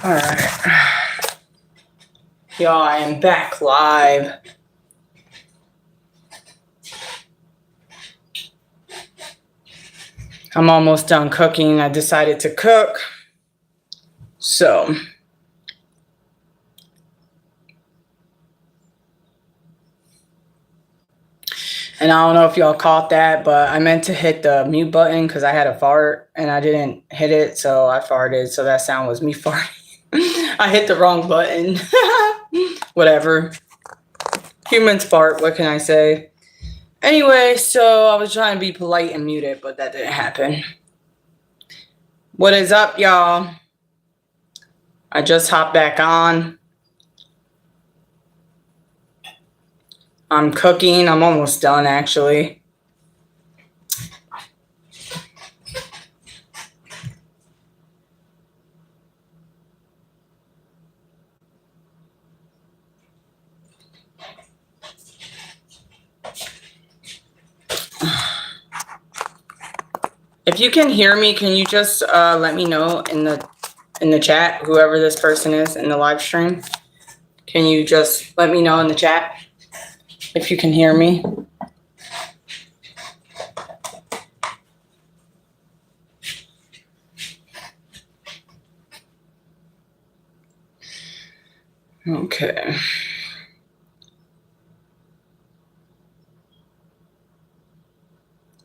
All right. Y'all, I am back live. I'm almost done cooking. I decided to cook. So, and I don't know if y'all caught that, but I meant to hit the mute button because I had a fart and I didn't hit it. So I farted. So that sound was me farting. I hit the wrong button. Whatever. Humans fart. What can I say? Anyway, so I was trying to be polite and mute it, but that didn't happen. What is up, y'all? I just hopped back on. I'm cooking. I'm almost done, actually. If you can hear me, can you just let me know in the chat, whoever this person is in the live stream? Can you just let me know in the chat if you can hear me? Okay.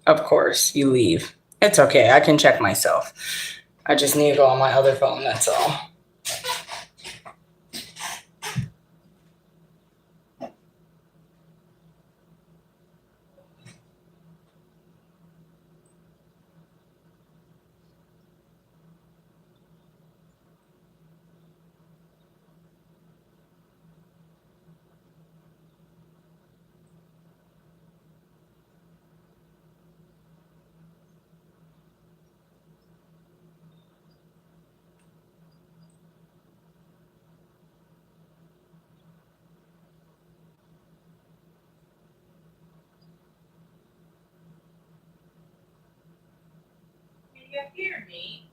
Of course, you leave. It's okay. I can check myself. I just need to go on my other phone, that's all. Can you hear me?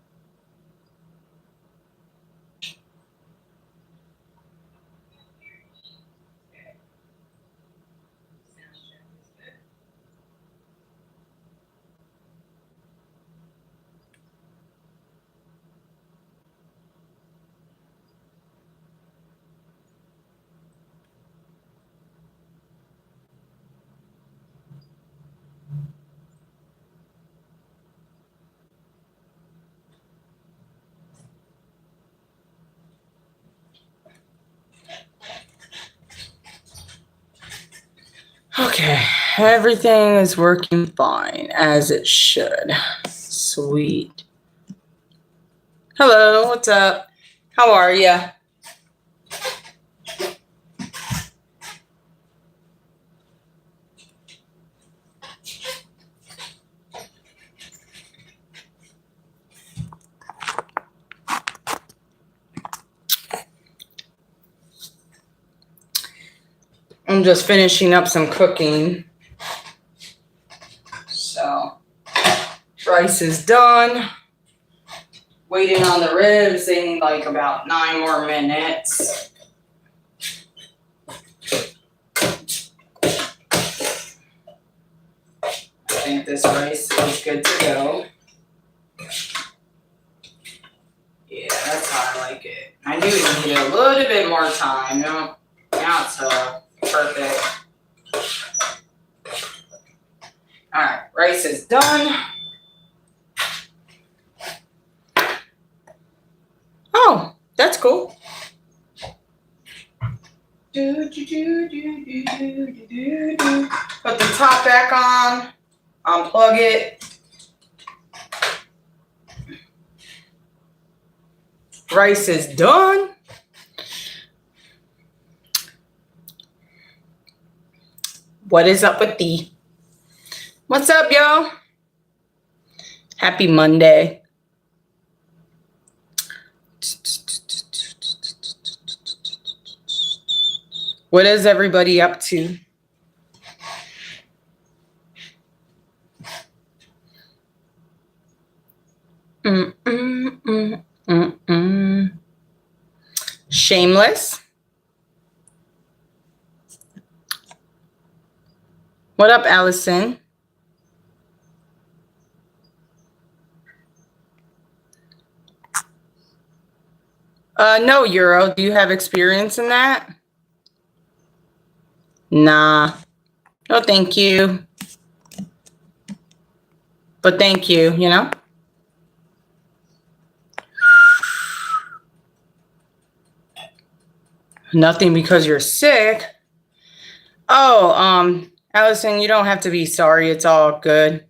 Okay, everything is working fine, as it should. Sweet. Hello, what's up? How are you? I'm just finishing up some cooking. So, rice is done. Waiting on the ribs. They need like about 9 more minutes. I think this rice is good to go. Yeah, that's how I like it. I knew it needed a little bit more time. Now it's perfect. Alright, rice is done. Oh, that's cool. Put the top back on. Unplug it. Rice is done. What is up with thee? What's up, y'all? Happy Monday. What is everybody up to? Shameless. What up, Allison? No, Euro. Do you have experience in that? Nah. No, thank you. But thank you, you know? Nothing because you're sick. Oh, Allison, you don't have to be sorry. It's all good.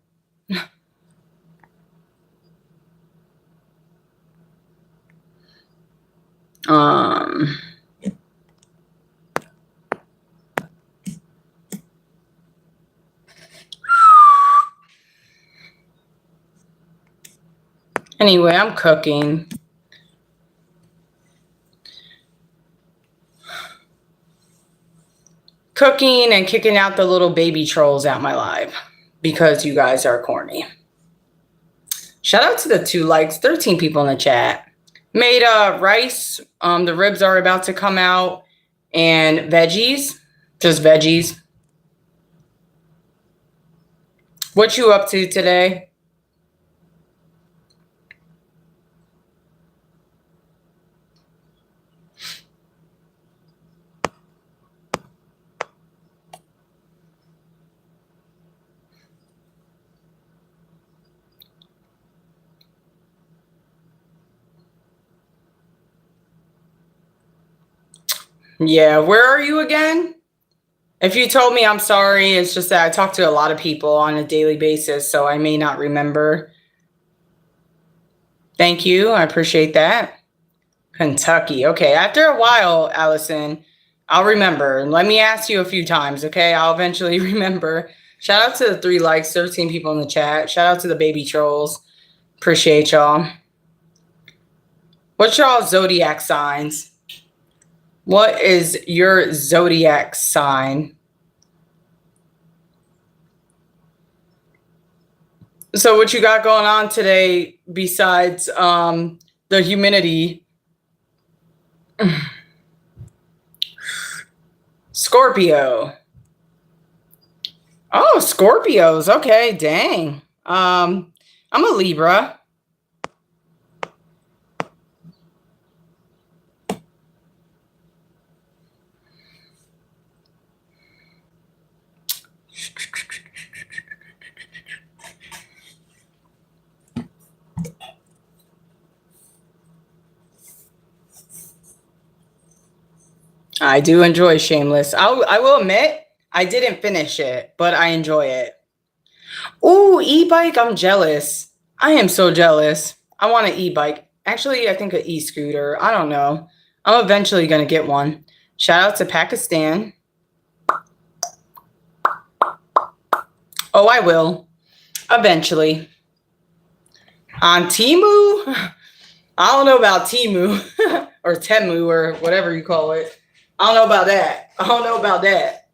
Um, anyway, I'm cooking. Cooking and kicking out the little baby trolls out my life because you guys are corny. Shout out to the 2 likes, 13 people in the chat. Made rice. The ribs are about to come out, and veggies, just veggies. What you up to today? Yeah, where are you again? If you told me, I'm sorry. It's just that I talk to a lot of people on a daily basis, so I may not remember. Thank you. I appreciate that. Kentucky. Okay, after a while, Allison, I'll remember. Let me ask you a few times, okay? I'll eventually remember. Shout out to the 3 likes, 13 people in the chat. Shout out to the baby trolls. Appreciate y'all. What's y'all zodiac signs? What is your zodiac sign? So what you got going on today besides the humidity? Scorpio. Oh, Scorpios. Okay, dang. I'm a Libra. I do enjoy Shameless. I will admit, I didn't finish it, but I enjoy it. Ooh, e-bike. I'm jealous. I am so jealous. I want an e-bike. Actually, I think an e-scooter. I don't know. I'm eventually going to get one. Shout out to Pakistan. Oh, I will. Eventually. On Temu? I don't know about Temu or Temu or whatever you call it. I don't know about that. I don't know about that.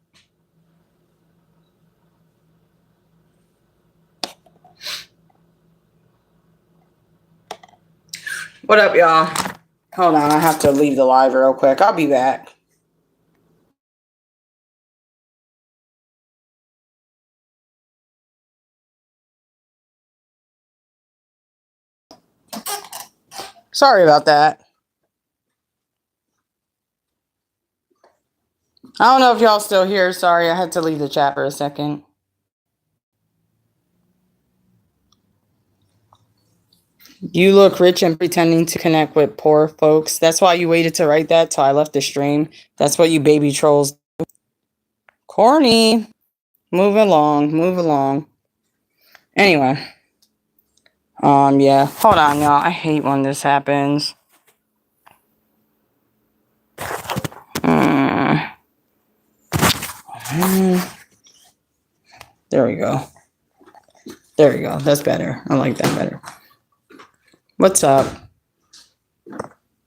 What up, y'all? Hold on. I have to leave the live real quick. I'll be back. Sorry about that. I don't know if y'all still here. Sorry, I had to leave the chat for a second. You look rich and pretending to connect with poor folks. That's why you waited to write that till I left the stream. That's what you baby trolls do. Corny. Move along. Move along. Anyway. Yeah. Hold on, y'all. I hate when this happens. There we go. There we go. That's better. I like that better. What's up?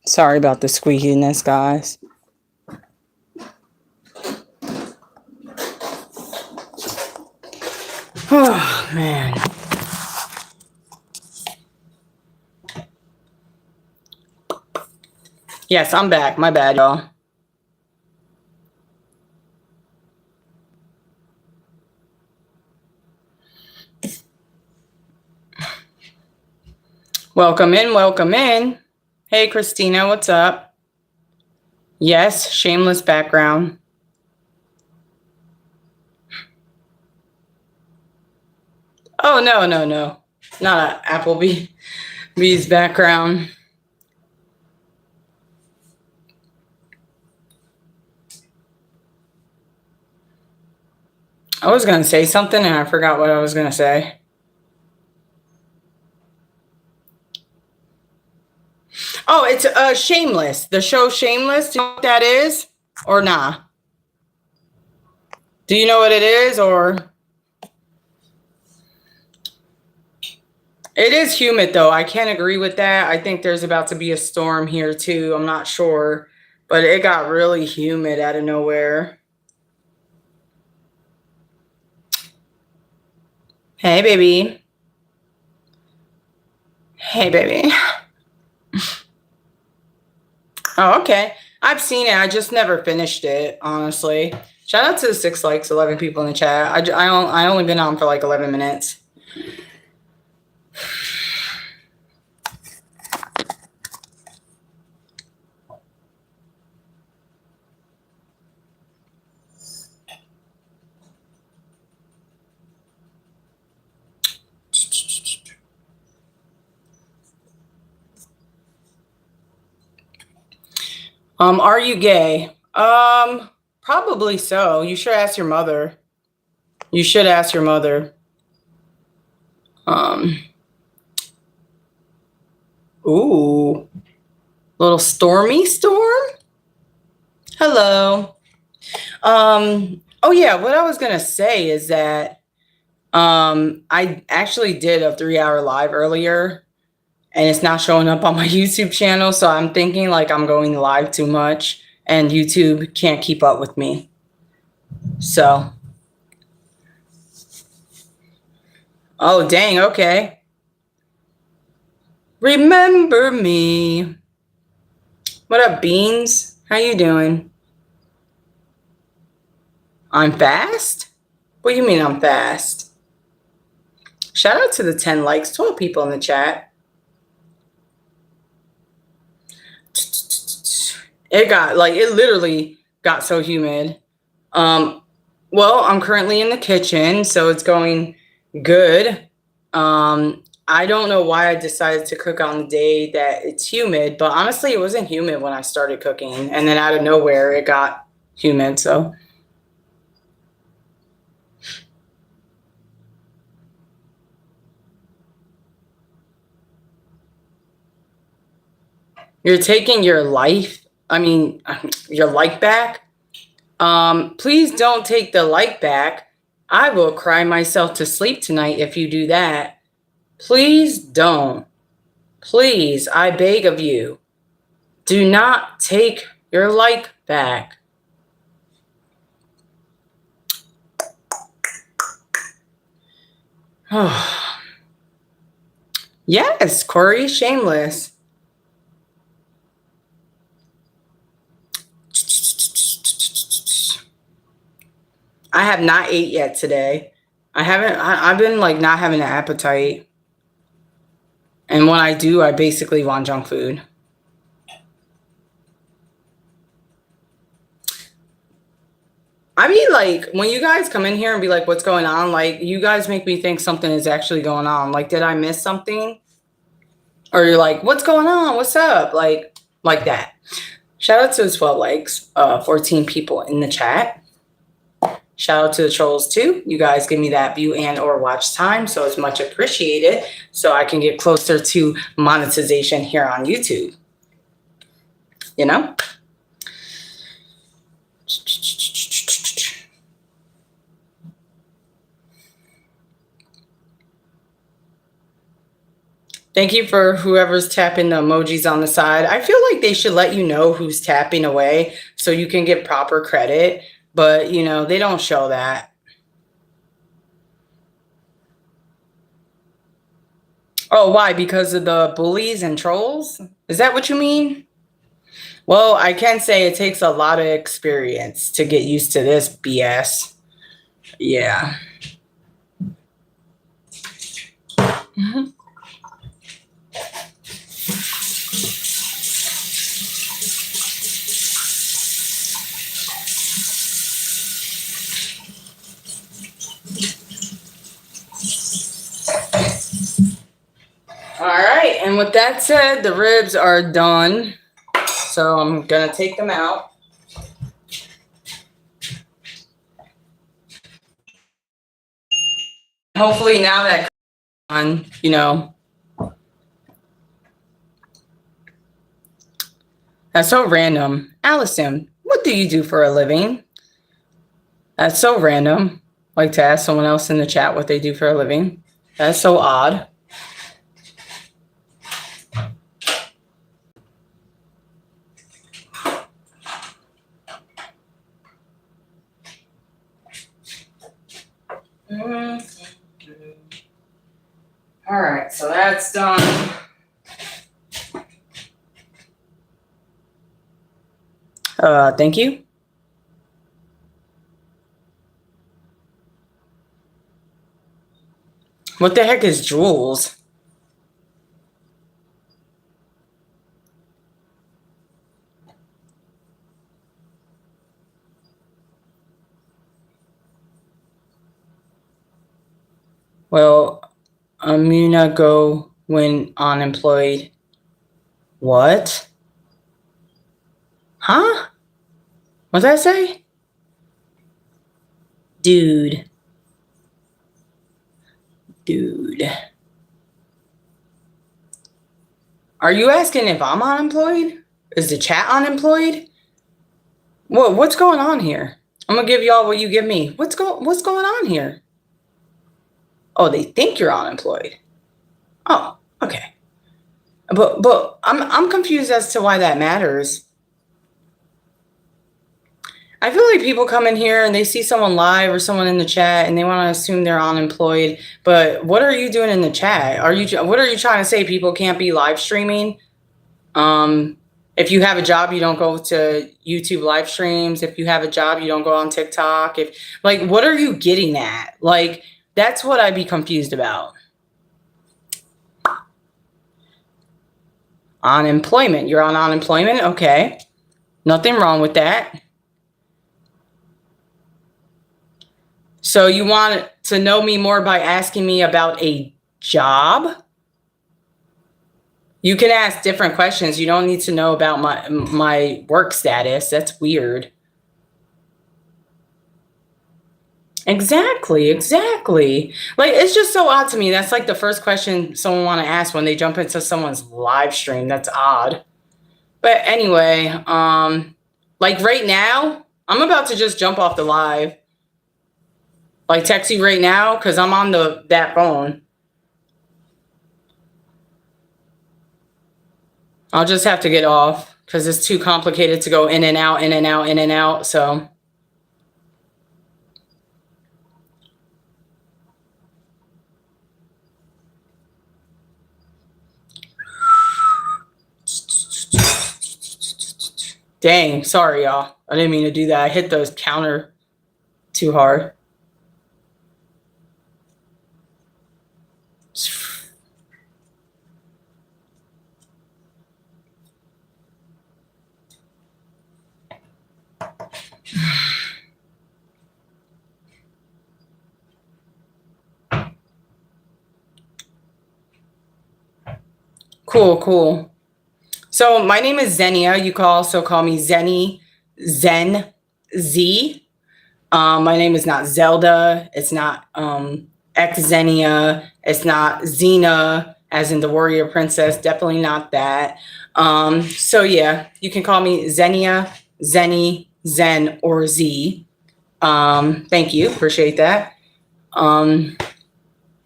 Sorry about the squeakiness, guys. Oh, man. Yes, I'm back. My bad, y'all. Welcome in, welcome in. Hey, Christina, what's up? Yes, shameless background. Oh, no, no, no. Not an Applebee's background. I was going to say something and I forgot what I was going to say. Oh, it's Shameless. The show Shameless. Do you know what that is? Or nah? Do you know what it is? Or it is humid though. I can't agree with that. I think there's about to be a storm here too. I'm not sure. But it got really humid out of nowhere. Hey, baby. Hey, baby. Oh, okay. I've seen it. I just never finished it, honestly. Shout out to the 6 likes, 11 people in the chat. I only been on for like 11 minutes. Are you gay? Probably so. You should ask your mother. You should ask your mother. Ooh. Little stormy storm? Hello. Oh yeah, what I was gonna say is that I actually did a 3-hour live earlier and it's not showing up on my YouTube channel, so I'm thinking like I'm going live too much and YouTube can't keep up with me. So, oh dang, okay. Remember me. What up, Beans? How you doing? I'm fast? What do you mean I'm fast? Shout out to the 10 likes, 12 people in the chat. It literally got so humid. Well, I'm currently in the kitchen, so it's going good. I don't know why I decided to cook on the day that it's humid, but honestly, it wasn't humid when I started cooking, and then out of nowhere, it got humid, so. You're taking your life, your like back? Please don't take the like back. I will cry myself to sleep tonight if you do that. Please don't. Please, I beg of you. Do not take your like back. Yes, Corey, shameless. I have not ate yet today. I've been like not having an appetite. And when I do, I basically want junk food. I mean, like, when you guys come in here and be like, what's going on? Like, you guys make me think something is actually going on. Like, did I miss something? Or you're like, what's going on? What's up? Like that. Shout out to the 12 likes, 14 people in the chat. Shout out to the trolls too. You guys give me that view and or watch time, so it's much appreciated. So I can get closer to monetization here on YouTube. You know? Thank you for whoever's tapping the emojis on the side. I feel like they should let you know who's tapping away so you can get proper credit. But, you know, they don't show that. Oh, why? Because of the bullies and trolls? Is that what you mean? Well, I can say it takes a lot of experience to get used to this BS. Yeah. Mhm. All right. And with that said, the ribs are done. So I'm going to take them out. Hopefully now that on, that's so random. Allison, what do you do for a living? That's so random. Like to ask someone else in the chat what they do for a living. That's so odd. All right, so that's done. Thank you. What the heck is Jules? Well, Amuna go when unemployed. What? Huh? What did I say? Dude. Are you asking if I'm unemployed? Is the chat unemployed? What's going on here? I'm gonna give y'all what you give me. What's going on here? Oh, they think you're unemployed. Oh, okay. But I'm confused as to why that matters. I feel like people come in here and they see someone live or someone in the chat and they want to assume they're unemployed. But what are you doing in the chat? What are you trying to say? People can't be live streaming? If you have a job, you don't go to YouTube live streams. If you have a job, you don't go on TikTok. What are you getting at? That's what I'd be confused about. Unemployment. You're on unemployment? Okay. Nothing wrong with that. So you want to know me more by asking me about a job? You can ask different questions. You don't need to know about my work status. That's weird. Exactly. It's just so odd to me. That's like the first question someone want to ask when they jump into someone's live stream. That's odd. But anyway, right now, I'm about to just jump off the live. Text you right now because I'm on that phone. I'll just have to get off because it's too complicated to go in and out, in and out, in and out. So. Dang, sorry, y'all. I didn't mean to do that. I hit the counter too hard. Cool. So my name is Zenia. You can also call me Zen Z. My name is not Zelda. It's not Xenia. It's not Xena, as in the warrior princess. Definitely not that. So yeah, you can call me Zenia, Zenny, Zen, or Z. Thank you. Appreciate that.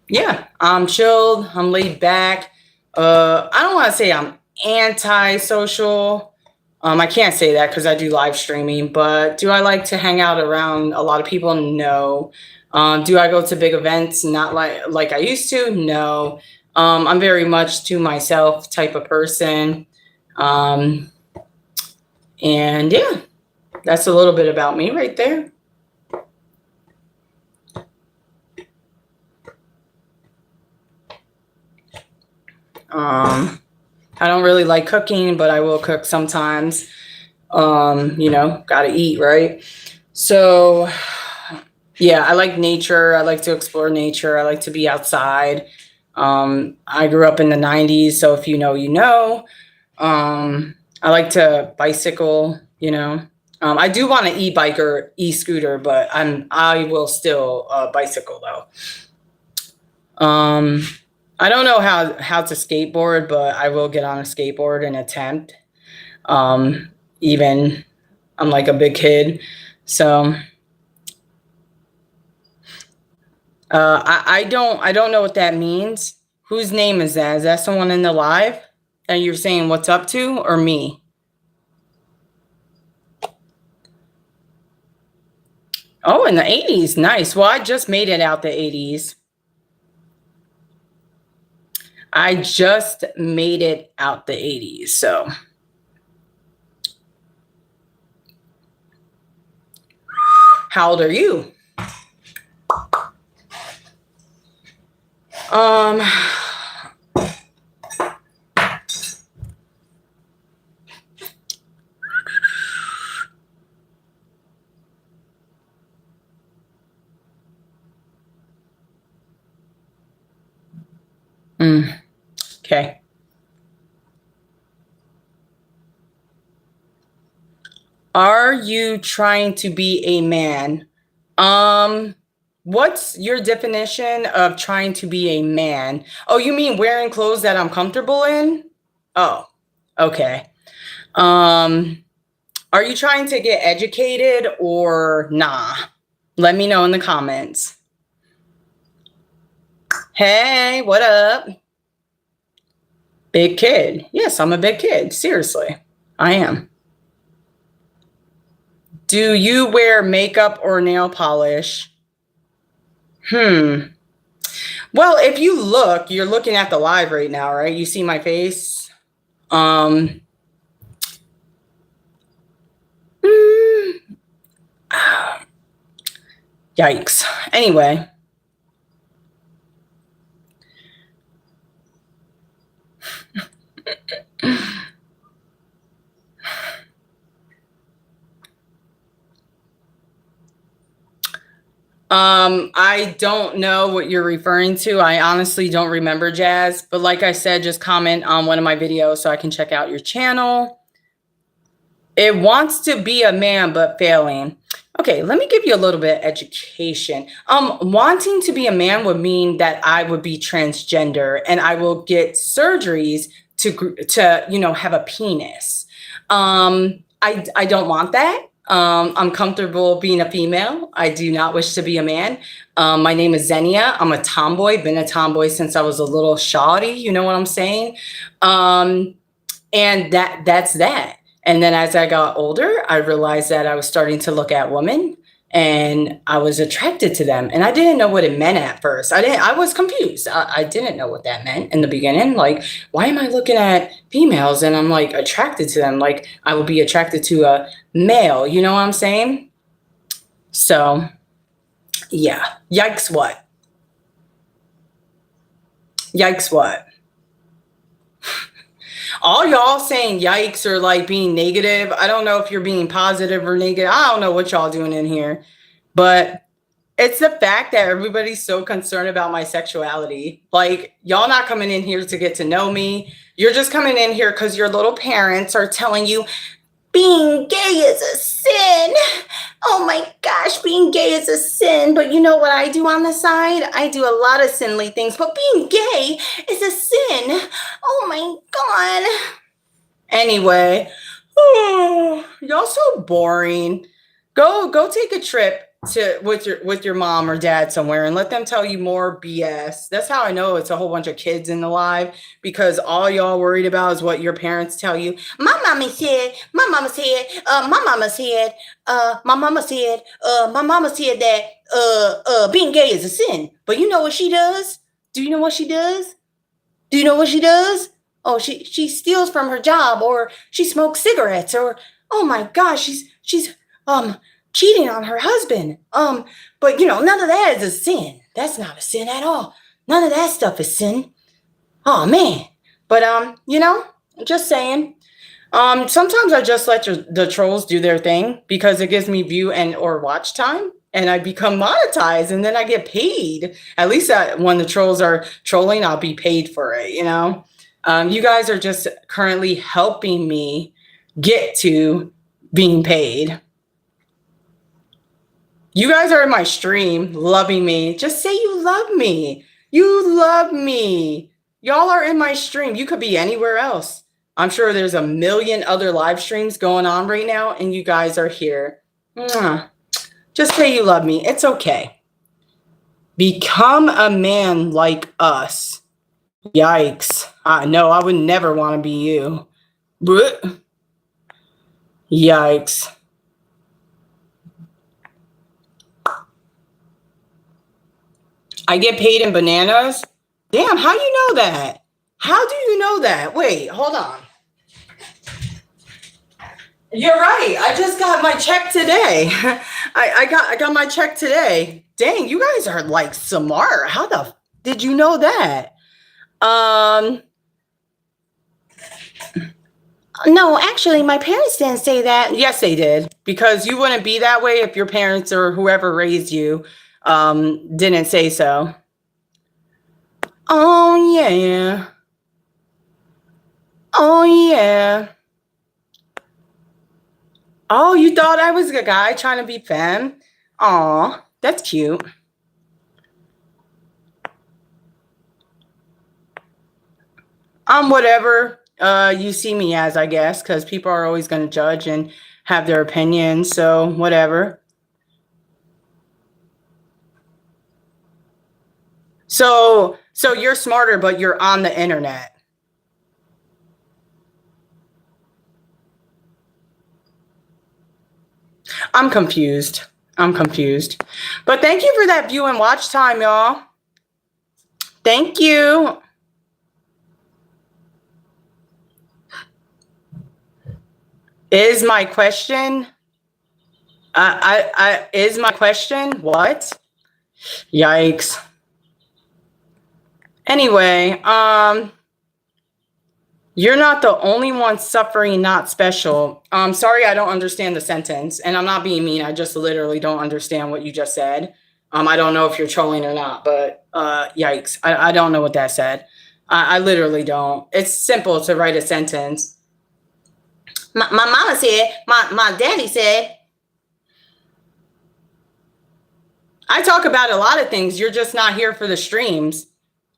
Yeah, I'm chilled. I'm laid back. I don't want to say I'm anti-social. I can't say that because I do live streaming, but do I like to hang out around a lot of people? No. Do I go to big events? Not like I used to? No. I'm very much to myself type of person. And yeah, that's a little bit about me right there. I don't really like cooking, but I will cook sometimes. Gotta eat, right? So, yeah, I like nature. I like to explore nature. I like to be outside. I grew up in the 90s, so if you know, you know. I like to bicycle, I do want to e-bike or e-scooter, but I will still bicycle though. I don't know how to skateboard, but I will get on a skateboard and attempt. Even I'm like a big kid, so I don't know what that means. Whose name is that? Is that someone in the live that you're saying what's up to, or me? Oh, in the 80s. Nice. Well, I just made it out the 80s. I just made it out the 80s. So, how old are you? Um, okay. Are you trying to be a man? Um, what's your definition of trying to be a man? Oh, you mean wearing clothes that I'm comfortable in? Oh, okay. Um, are you trying to get educated or nah? Let me know in the comments. Hey, what up? Big kid. Yes, I'm a big kid. Seriously, I am. Do you wear makeup or nail polish? Hmm. Well, if you look, you're looking at the live right now, right? You see my face. Um. mm, ah, Yikes. Anyway. I don't know what you're referring to. I honestly don't remember, Jazz. But like I said, just comment on one of my videos so I can check out your channel. It wants to be a man, but failing. Okay, let me give you a little bit of education. Wanting to be a man would mean that I would be transgender and I will get surgeries to have a penis. I don't want that. I'm comfortable being a female. I do not wish to be a man. My name is Zenia. I'm a tomboy. Been a tomboy since I was a little shoddy. You know what I'm saying? And that's that. And then as I got older, I realized that I was starting to look at women and I was attracted to them. And I didn't know what it meant at first. I was confused. I didn't know what that meant in the beginning. Like, why am I looking at females and I'm like attracted to them? Like I would be attracted to a male, you know what I'm saying? So yeah. Yikes what? Yikes what? All y'all saying yikes or like being negative. I don't know if you're being positive or negative. I don't know what y'all doing in here, but it's the fact that everybody's so concerned about my sexuality. Like, y'all not coming in here to get to know me. You're just coming in here because your little parents are telling you being gay is a sin. Oh my gosh, being gay is a sin. But you know what I do on the side? I do a lot of sinly things, but being gay is a sin. Oh my God. Anyway, y'all so boring. Go take a trip to with your mom or dad somewhere and let them tell you more BS. That's how I know it's a whole bunch of kids in the live, because all y'all worried about is what your parents tell you. My mama said, my mama said, my mama said, my mama said, my mama said that being gay is a sin. But you know what she does? Do you know what she does? Do you know what she does? Oh, she steals from her job, or she smokes cigarettes, or oh my gosh, she's um cheating on her husband. But none of that is a sin. That's not a sin at all. None of that stuff is sin. Oh man. But just saying. Sometimes I just let the trolls do their thing because it gives me view and or watch time, and I become monetized, and then I get paid. At least when the trolls are trolling, I'll be paid for it. You guys are just currently helping me get to being paid. You guys are in my stream, loving me. Just say you love me. You love me. Y'all are in my stream. You could be anywhere else. I'm sure there's a million other live streams going on right now, and you guys are here. Mwah. Just say you love me. It's okay. Become a man like us. Yikes. No, I would never want to be you. Blech. Yikes. I get paid in bananas? Damn, how do you know that? How do you know that? Wait, hold on. You're right. I just got my check today. I got my check today. Dang, you guys are like smart. How the did you know that? No, actually, my parents didn't say that. Yes, they did. Because you wouldn't be that way if your parents or whoever raised you didn't say so. Oh, yeah. Oh, yeah. Oh, you thought I was a guy trying to be femme? Aw, that's cute. Whatever you see me as, I guess, because people are always going to judge and have their opinions. So whatever. So you're smarter, but you're on the internet. I'm confused. But thank you for that view and watch time, y'all. Thank you. Is my question? Is my question what? Yikes. Anyway, you're not the only one suffering, not special. Sorry, I don't understand the sentence, and I'm not being mean. I just literally don't understand what you just said. I don't know if you're trolling or not, but yikes. I don't know what that said. I literally don't. It's simple to write a sentence. My mama said, my daddy said. I talk about a lot of things. You're just not here for the streams.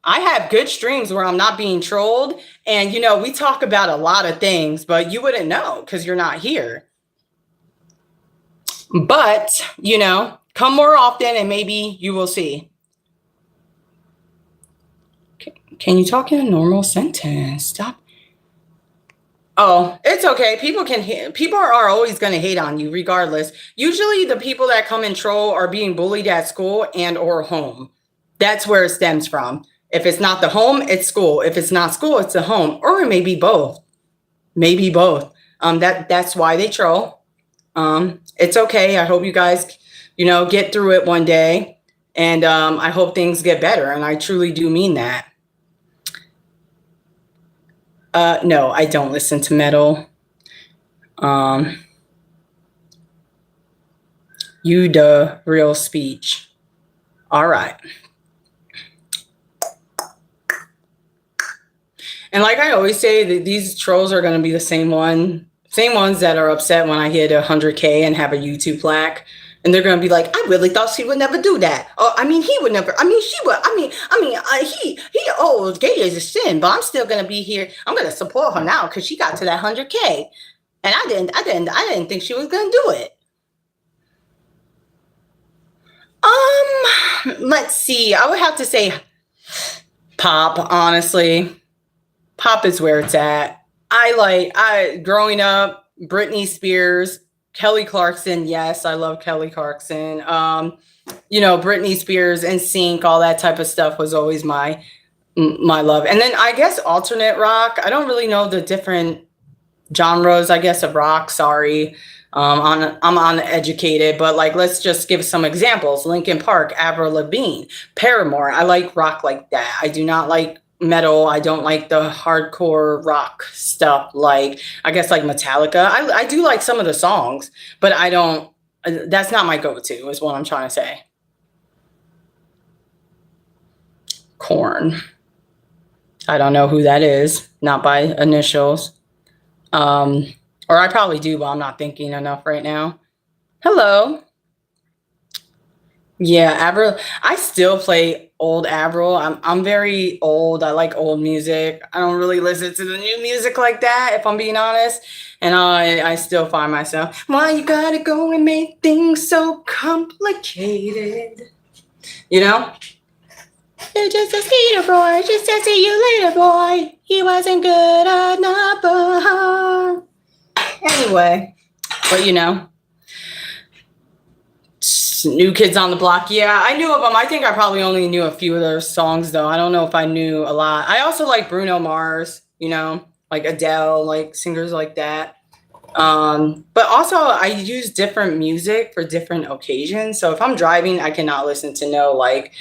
I have good streams where I'm not being trolled. And, we talk about a lot of things, but you wouldn't know because you're not here. But, come more often and maybe you will see. Can you talk in a normal sentence? Stop. Oh, it's okay. People are always going to hate on you regardless. Usually the people that come and troll are being bullied at school and or home. That's where it stems from. If it's not the home, it's school. If it's not school, it's the home, or maybe both. Maybe both. That's why they troll. It's okay. I hope you guys, get through it one day, and I hope things get better. And I truly do mean that. No, I don't listen to metal. You the real speech. All right. And like I always say, these trolls are going to be the same ones that are upset when I hit 100K and have a YouTube plaque. And they're going to be like, I really thought she would never do that. Oh, I mean, he would never. I mean, she would. Gay is a sin, but I'm still going to be here. I'm going to support her now because she got to that 100K. And I didn't think she was going to do it. Let's see. I would have to say pop, honestly. Pop is where it's at. Growing up, Britney Spears, Kelly Clarkson. Yes, I love Kelly Clarkson. Britney Spears and NSYNC, all that type of stuff was always my love. And then I guess alternate rock. I don't really know the different genres, I guess, of rock. Sorry. I'm uneducated, but like, let's just give some examples. Linkin Park, Avril Lavigne, Paramore. I like rock like that. I do not like metal. I don't like the hardcore rock stuff. Like, I guess like Metallica. I do like some of the songs, but I don't, that's not my go-to is what I'm trying to say. Corn. I don't know who that is. Not by initials. Um, or I probably do, but I'm not thinking enough right now. Hello. Yeah, Avril. I still play old Avril. I'm very old. I like old music. I don't really listen to the new music like that, if I'm being honest. And I still find myself, why you gotta go and make things so complicated? You know? You're just a skater boy, just to see you later, boy. He wasn't good enough. Anyway, but you know, New Kids on the Block. Yeah, I knew of them. I think I probably only knew a few of their songs, though. I don't know if I knew a lot. I also like Bruno Mars, you know, like Adele, like singers like that. But also, I use different music for different occasions. So if I'm driving, I cannot listen to no like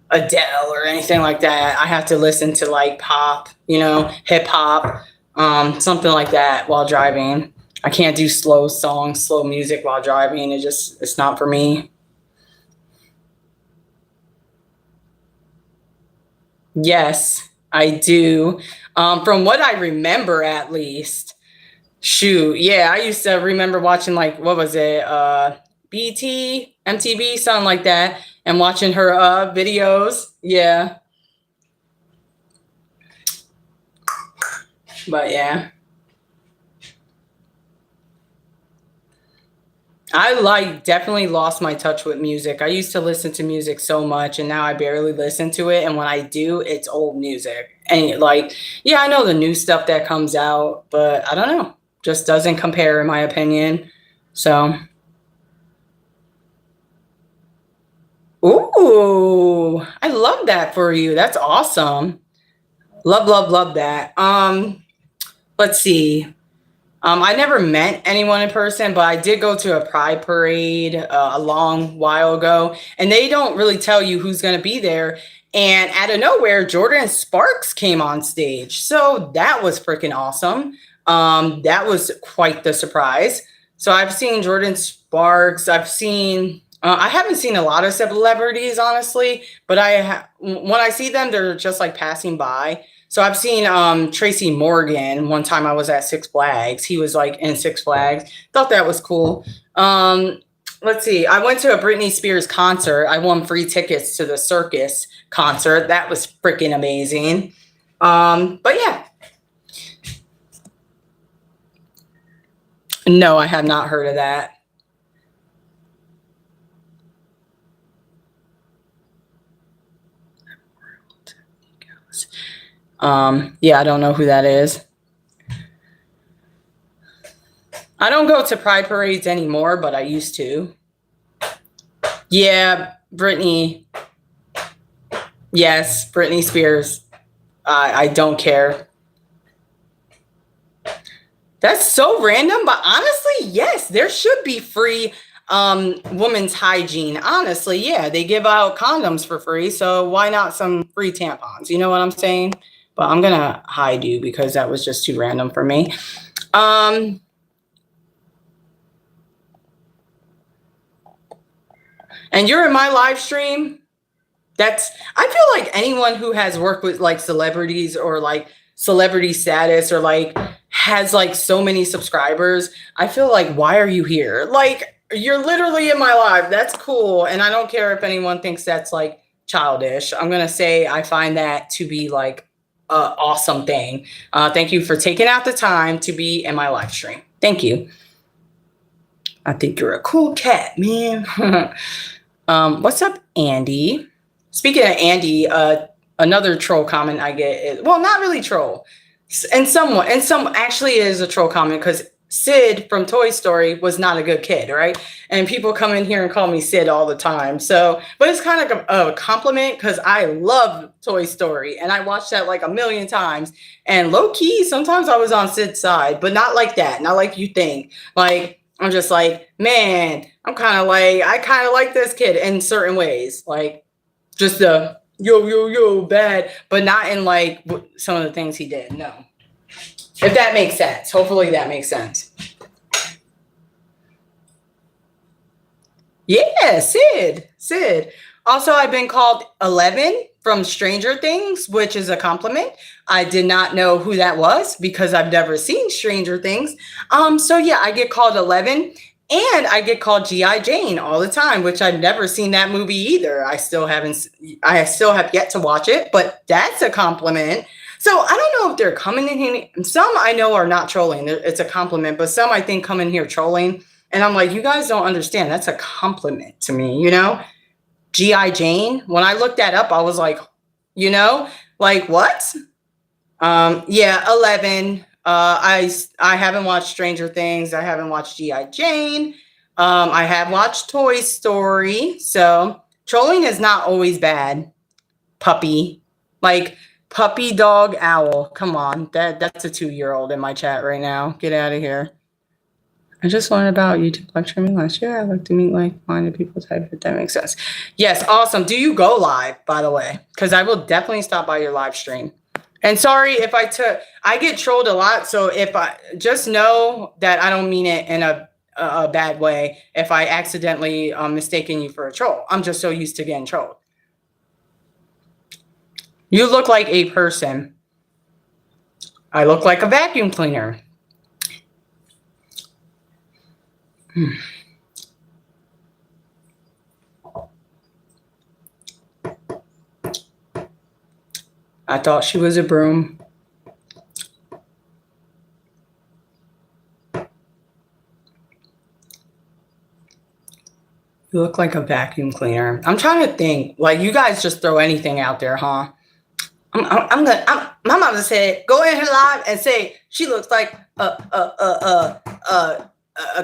Adele or anything like that. I have to listen to like pop, you know, hip hop, something like that while driving. I can't do slow songs, slow music while driving. It's not for me. Yes, I do. From what I remember, at least. Shoot, yeah, I used to remember watching like what was it, BT, MTV, something like that, and watching her videos. Yeah, but yeah. I like definitely lost my touch with music. I used to listen to music so much and now I barely listen to it. And when I do, it's old music. And like, yeah, I know the new stuff that comes out, but I don't know. Just doesn't compare in my opinion. So, ooh, I love that for you. That's awesome. Love, love, love that. Let's see. I never met anyone in person, but I did go to a pride parade a long while ago, and they don't really tell you who's going to be there. And out of nowhere, Jordan Sparks came on stage. So that was freaking awesome. That was quite the surprise. So I've seen Jordan Sparks. I haven't seen a lot of celebrities, honestly, but when I see them, they're just like passing by. So I've seen Tracy Morgan one time I was at Six Flags. He was like in Six Flags. Thought that was cool. Let's see. I went to a Britney Spears concert. I won free tickets to the Circus concert. That was freaking amazing. But yeah. No, I have not heard of that. Yeah, I don't know who that is. I don't go to pride parades anymore, but I used to. Yeah, Britney. Yes, Britney Spears. I don't care. That's so random, but honestly, yes, there should be free women's hygiene. Honestly, yeah, they give out condoms for free, so why not some free tampons? You know what I'm saying? But I'm gonna hide you because that was just too random for me. Um, and you're in my live stream. That's I feel like anyone who has worked with like celebrities or like celebrity status or like has like so many subscribers, I feel like why are you here? Like you're literally in my live. That's cool. And I don't care if anyone thinks that's like childish. I'm gonna say I find that to be like a awesome thing. Thank you for taking out the time to be in my live stream. Thank you. I think you're a cool cat, man. What's up, Andy? Speaking of Andy, another troll comment I get is well, not really troll, and some actually is a troll comment because Sid from Toy Story was not a good kid, right? And people come in here and call me Sid all the time. So, but it's kind of like a compliment because I love Toy Story and I watched that like a million times. And low key, sometimes I was on Sid's side, but not like that, not like you think. Like, I'm just like, man, I kind of like this kid in certain ways. Like, just the yo bad, but not in like some of the things he did. No. If that makes sense. Hopefully that makes sense. Yeah, Sid. Also, I've been called 11 from Stranger Things, which is a compliment. I did not know who that was because I've never seen Stranger Things. So yeah, I get called 11 and I get called G.I. Jane all the time, which I've never seen that movie either. I still have yet to watch it, but that's a compliment. So I don't know if they're coming in here. Some I know are not trolling. It's a compliment, but some I think come in here trolling. And I'm like, you guys don't understand. That's a compliment to me, you know? G.I. Jane. When I looked that up, I was like, you know, like what? Yeah, 11. I haven't watched Stranger Things. I haven't watched G.I. Jane. I have watched Toy Story. So trolling is not always bad. Puppy. Like puppy dog owl. Come on. That's a 2-year-old in my chat right now. Get out of here. I just learned about YouTube live streaming last year. I like to meet like-minded people type if that makes sense. Yes, awesome. Do you go live, by the way? Because I will definitely stop by your live stream. And sorry if I get trolled a lot. So if I just know that I don't mean it in a bad way if I accidentally mistaken you for a troll. I'm just so used to getting trolled. You look like a person. I look like a vacuum cleaner. I thought she was a broom. You look like a vacuum cleaner. I'm trying to think. Like, you guys just throw anything out there, huh? My mama said, go in her live and say she looks like a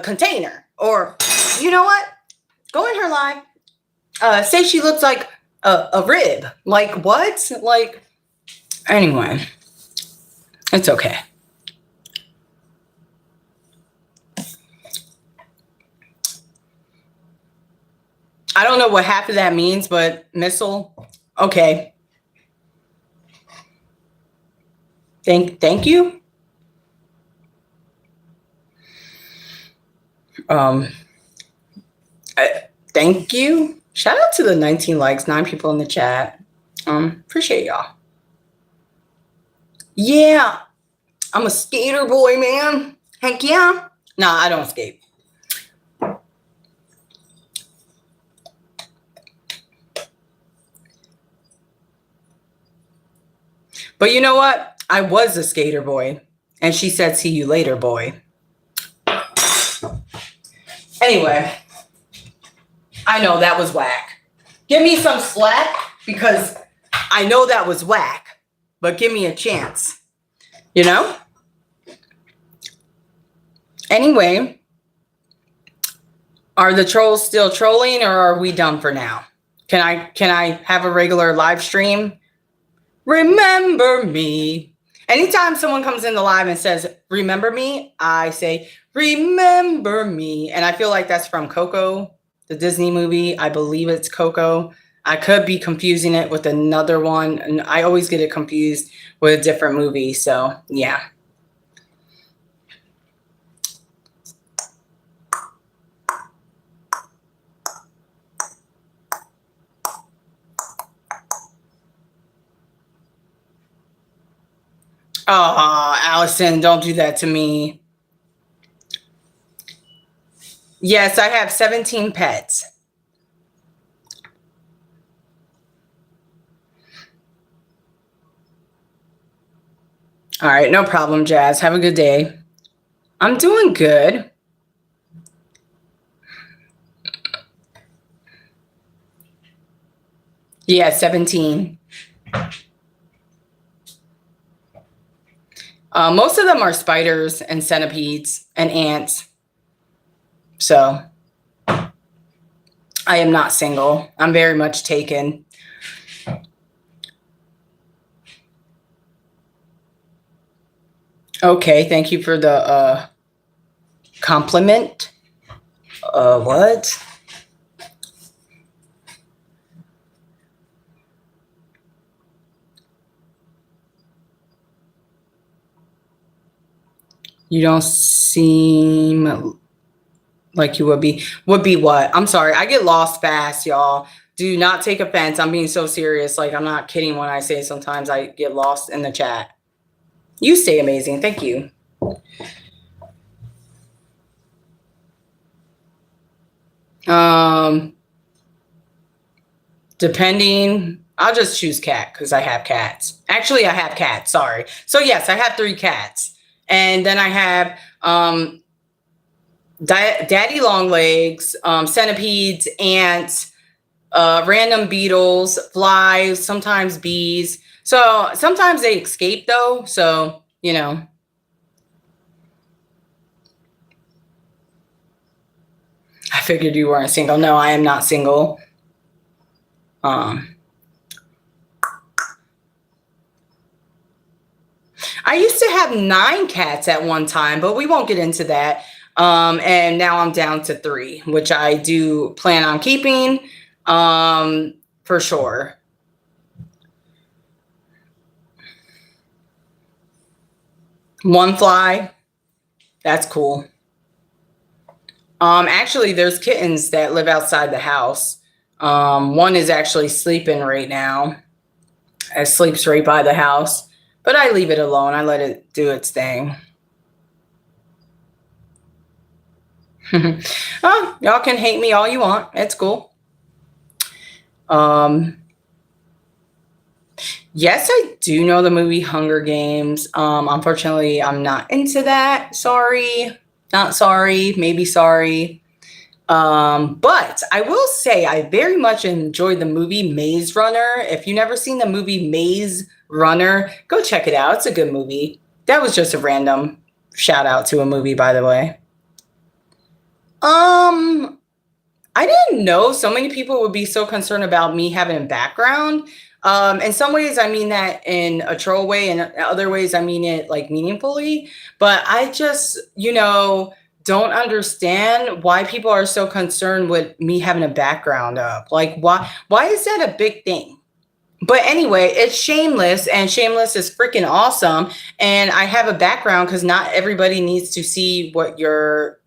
container. Or, you know what? Go in her live. Say she looks like a rib. Like, what? Like, anyway. It's okay. I don't know what half of that means, but missile, okay. Thank you. Thank you. Shout out to the 19 likes, 9 people in the chat. Appreciate y'all. Yeah, I'm a skater boy, man. Heck yeah. Nah, I don't skate. But you know what? I was a skater boy. And she said, see you later, boy. Anyway, I know that was whack. Give me some slack because I know that was whack. But give me a chance. You know? Anyway, are the trolls still trolling or are we done for now? Can I have a regular live stream? Remember me. Anytime someone comes in the live and says, remember me, I say, remember me. And I feel like that's from Coco, the Disney movie. I believe it's Coco. I could be confusing it with another one. And I always get it confused with a different movie. So, yeah. Oh, Allison, don't do that to me. Yes, I have 17 pets. All right, no problem, Jazz. Have a good day. I'm doing good. Yeah, 17. Most of them are spiders and centipedes and ants. So I am not single. I'm very much taken. Okay, thank you for the compliment. What? You don't seem like you would be. Would be what? I'm sorry. I get lost fast, y'all. Do not take offense. I'm being so serious. Like, I'm not kidding when I say sometimes I get lost in the chat. You stay amazing. Thank you. Depending, I'll just choose cat because I have cats. Actually, I have cats. Sorry. So yes, I have 3 cats, and then I have daddy long legs, centipedes, ants, random beetles, flies, sometimes bees. So sometimes they escape though. So, you know. I figured you weren't single. No, I am not single. I used to have 9 cats at one time, but we won't get into that. And now I'm down to 3, which I do plan on keeping, for sure. One fly. That's cool. Actually, there's kittens that live outside the house. One is actually sleeping right now. It sleeps right by the house, but I leave it alone. I let it do its thing. Oh, y'all can hate me all you want. It's cool. Yes, I do know the movie Hunger Games. Unfortunately, I'm not into that. Sorry. Not sorry. Maybe sorry. But I will say I very much enjoyed the movie Maze Runner. If you've never seen the movie Maze Runner, go check it out. It's a good movie. That was just a random shout out to a movie, by the way. I didn't know so many people would be so concerned about me having a background. In some ways, I mean that in a troll way, and in other ways, I mean it like meaningfully. But I just, don't understand why people are so concerned with me having a background up. Like, why is that a big thing? But anyway, it's Shameless, and Shameless is freaking awesome. And I have a background because not everybody needs to see what you're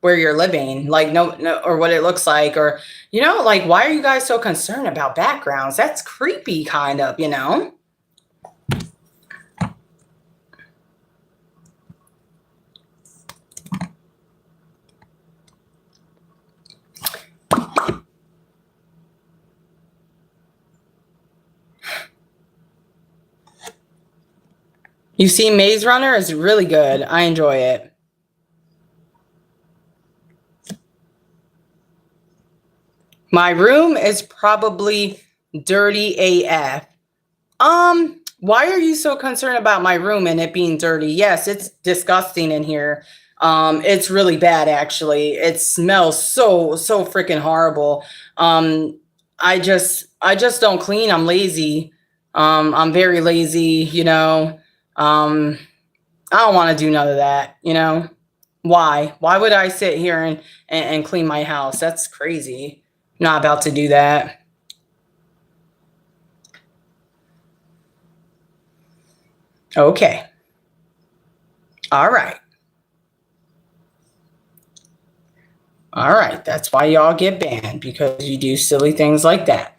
where you're living, like no, or what it looks like, or like why are you guys so concerned about backgrounds? That's creepy, kind of, You see, Maze Runner is really good. I enjoy it. My room is probably dirty AF. Why are you so concerned about my room and it being dirty? Yes, it's disgusting in here. It's really bad actually. It smells so freaking horrible. I just don't clean. I'm lazy. I'm very lazy. I don't want to do none of that. Why? Why would I sit here and clean my house? That's crazy. Not about to do that. Okay. All right. All right. That's why y'all get banned, because you do silly things like that.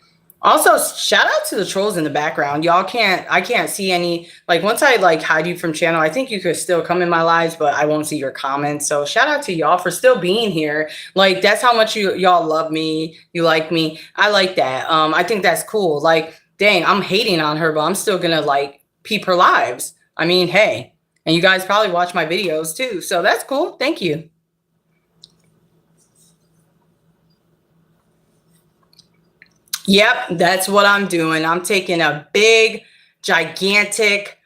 Also, shout out to the trolls in the background. I can't see any, like once I like hide you from channel, I think you could still come in my lives, but I won't see your comments. So shout out to y'all for still being here. Like that's how much y'all love me. You like me. I like that. I think that's cool. Like, dang, I'm hating on her, but I'm still gonna like peep her lives. I mean, hey, and you guys probably watch my videos too. So that's cool. Thank you. Yep, that's what I'm doing. I'm taking a big, gigantic,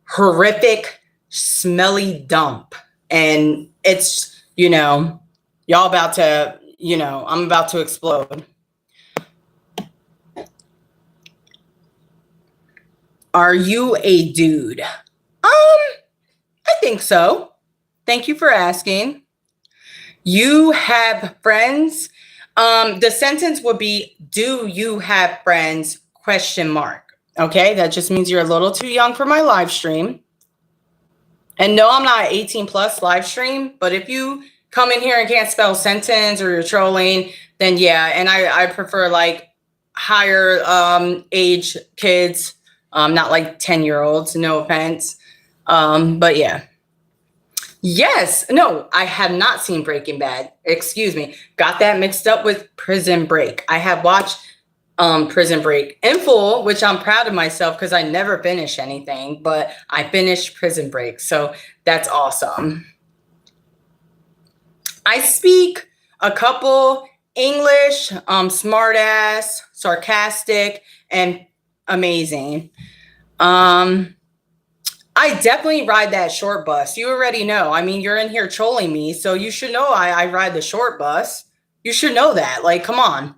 horrific smelly dump. And it's, y'all about to, I'm about to explode. Are you a dude? I think so. Thank you for asking. You have friends? The sentence would be, do you have friends? Question mark. Okay, that just means you're a little too young for my live stream. And no, I'm not 18 plus live stream, but if you come in here and can't spell sentence or you're trolling, then yeah. And I prefer like higher age kids, not like 10-year-olds, no offense. But yeah. Yes. No, I have not seen Breaking Bad. Excuse me. Got that mixed up with Prison Break. I have watched Prison Break in full, which I'm proud of myself because I never finish anything, but I finished Prison Break. So that's awesome. I speak a couple English, smart ass, sarcastic, and amazing. I definitely ride that short bus. You already know. I mean, you're in here trolling me, so you should know I ride the short bus. You should know that. Like, come on.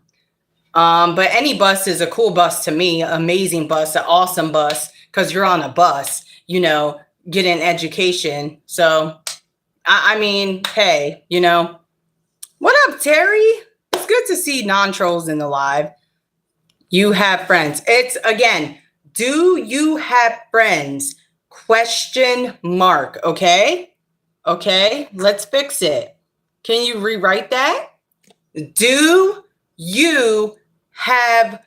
But any bus is a cool bus to me, amazing bus, an awesome bus, because you're on a bus, getting education. So, I mean, hey, what up, Terry? It's good to see non-trolls in the live. You have friends. It's, again, do you have friends? Question mark, okay? Okay, let's fix it. Can you rewrite that? Do you have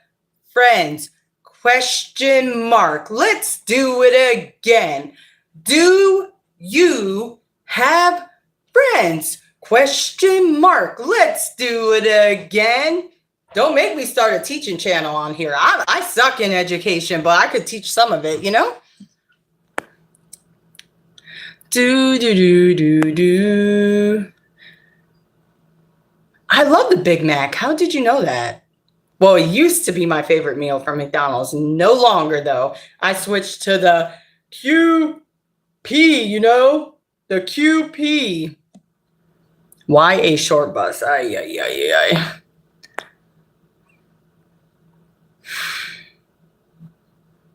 friends? Question mark. Let's do it again. Do you have friends? Question mark. Let's do it again. Don't make me start a teaching channel on here. I suck in education, but I could teach some of it, Do. I love the Big Mac. How did you know that? Well, it used to be my favorite meal from McDonald's. No longer, though. I switched to the QP, the QP. Why a short bus? Ay.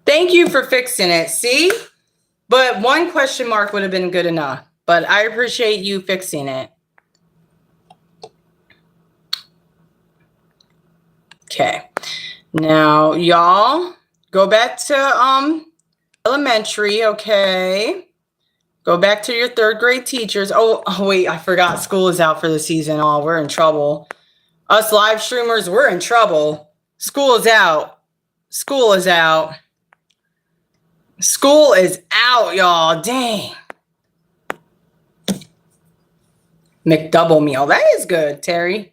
Thank you for fixing it. See? But one question mark would have been good enough. But I appreciate you fixing it. Okay. Now, y'all, go back to elementary, okay? Go back to your third grade teachers. Oh, wait, I forgot school is out for the season. Oh, we're in trouble. Us live streamers, we're in trouble. School is out. School is out. School is out, y'all. Dang. McDouble meal. That is good, Terry.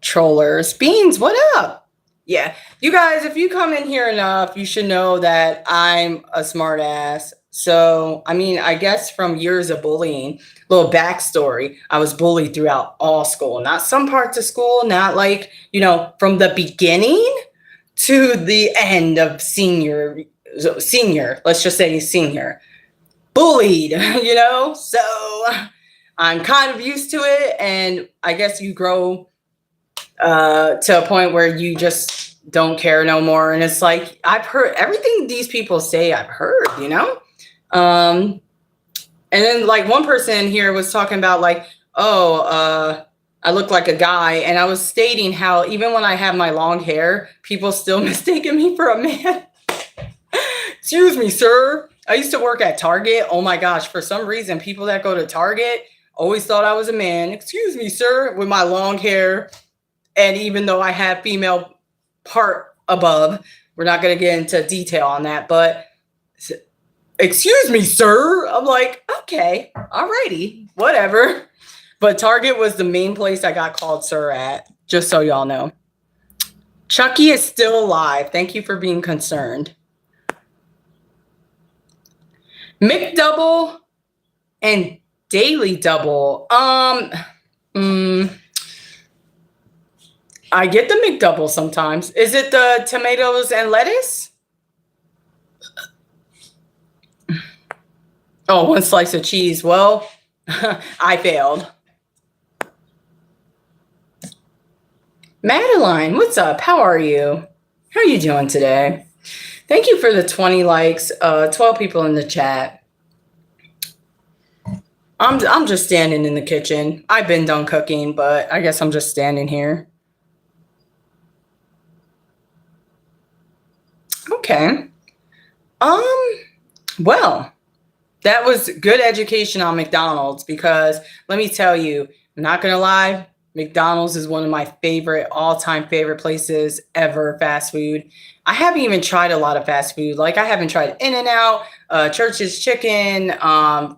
Trollers. Beans, what up? Yeah. You guys, if you come in here enough, you should know that I'm a smart ass. So, I mean, I guess from years of bullying, little backstory, I was bullied throughout all school. Not some parts of school, not like, from the beginning to the end of senior, let's just say senior. Bullied, So I'm kind of used to it. And I guess you grow to a point where you just don't care no more. And it's like, I've heard everything these people say, I've heard, and then like one person here was talking about like, I look like a guy. And I was stating how even when I have my long hair, people still mistaken me for a man. Excuse me, sir. I used to work at Target. Oh my gosh. For some reason, people that go to Target always thought I was a man. Excuse me, sir, with my long hair. And even though I have female part above, we're not going to get into detail on that, but excuse me, sir. I'm like, okay, alrighty, whatever. But Target was the main place I got called sir at, just so y'all know. Chucky is still alive. Thank you for being concerned. McDouble and Daily Double. I get the McDouble sometimes. Is it the tomatoes and lettuce? Oh, one slice of cheese. Well, I failed. Madeline, what's up? How are you? How are you doing today? Thank you for the 20 likes, 12 people in the chat. I'm just standing in the kitchen. I've been done cooking, but I guess I'm just standing here. Okay. Well, that was good education on McDonald's because let me tell you, I'm not going to lie, McDonald's is one of my favorite, all-time favorite places ever, fast food. I haven't even tried a lot of fast food. Like I haven't tried In-N-Out, Church's Chicken,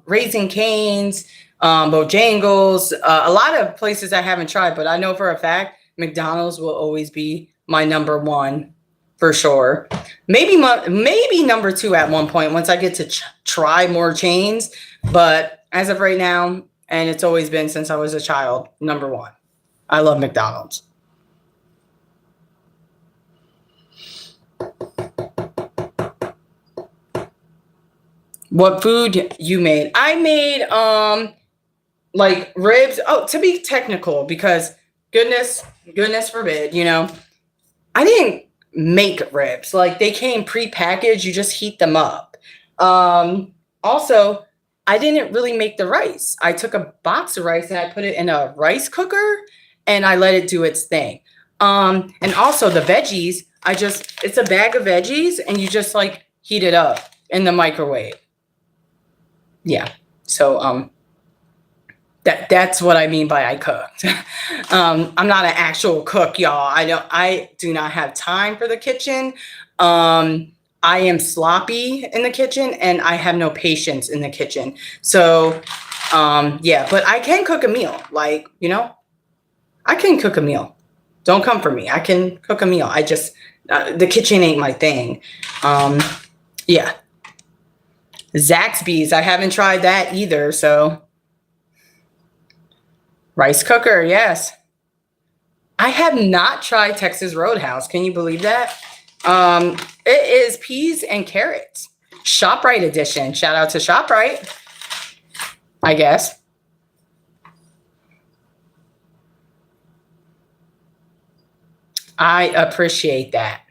Raising Cane's, Bojangles, a lot of places I haven't tried, but I know for a fact McDonald's will always be my number one for sure. Maybe number two at one point once I get to try more chains. But as of right now, and it's always been since I was a child, number one. I love McDonald's. What food you made? I made like ribs. Oh, to be technical, because goodness forbid, you know, I didn't make ribs. Like they came pre-packaged, you just heat them up. Also, I didn't really make the rice. I took a box of rice and I put it in a rice cooker and I let it do its thing. And also the veggies, it's a bag of veggies and you just like heat it up in the microwave. Yeah. So that's what I mean by I cooked. I'm not an actual cook, y'all. I do not have time for the kitchen. I am sloppy in the kitchen and I have no patience in the kitchen. So yeah, but I can cook a meal. Like, you know, I can cook a meal. Don't come for me. I can cook a meal. I just the kitchen ain't my thing. Yeah. Zaxby's, I haven't tried that either, so rice cooker, yes. I have not tried Texas Roadhouse. Can you believe that? It is peas and carrots. ShopRite edition. Shout out to ShopRite, I guess. I appreciate that.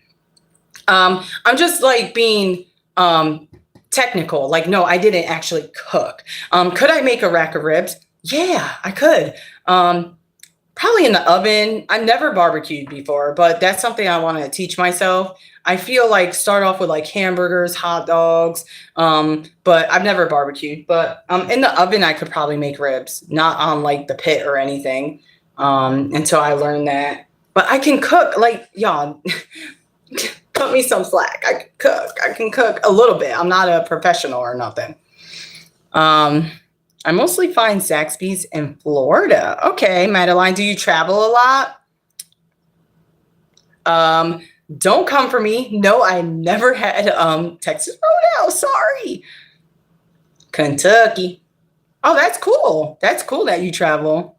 I'm just like being technical. Like, no, I didn't actually cook. Could I make a rack of ribs? Yeah, I could. Probably in the oven. I've never barbecued before, but that's something I want to teach myself. I feel like start off with like hamburgers, hot dogs, but I've never barbecued. But in the oven, I could probably make ribs, not on like the pit or anything until I learned that. But I can cook, like, y'all, cut me some slack. I can cook a little bit. I'm not a professional or nothing. I mostly find Zaxby's in Florida. Okay, Madeline, do you travel a lot? Don't come for me. No, I never had Texas Roadhouse. Sorry. Kentucky. Oh, that's cool. That's cool that you travel.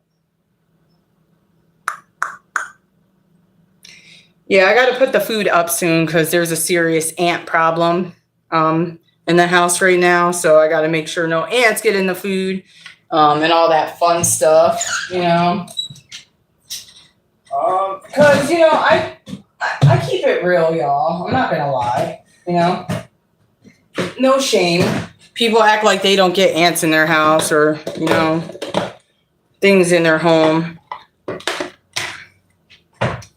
Yeah, I got to put the food up soon because there's a serious ant problem in the house right now. So I got to make sure no ants get in the food and all that fun stuff, you know. Because, you know, I keep it real, y'all. I'm not going to lie, you know. No shame. People act like they don't get ants in their house or, you know, things in their home.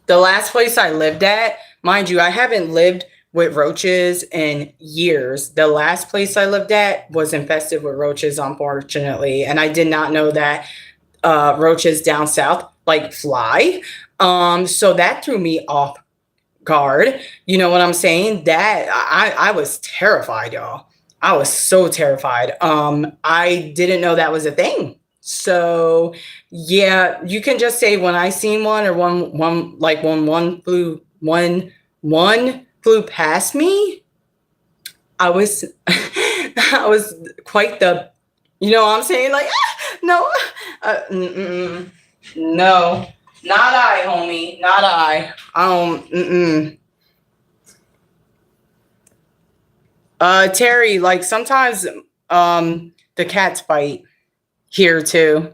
The last place I lived at, mind you, I haven't lived with roaches in years. The last place I lived at was infested with roaches, unfortunately. And I did not know that roaches down south like fly. So that threw me off guard. You know what I'm saying? That I was terrified, y'all. I was so terrified. I didn't know that was a thing. So yeah, you can just say when I seen one or one flew past me, I was I was quite the, you know what I'm saying? Like, no, no, not I, homie, not I. Terry, like sometimes The cats bite here too.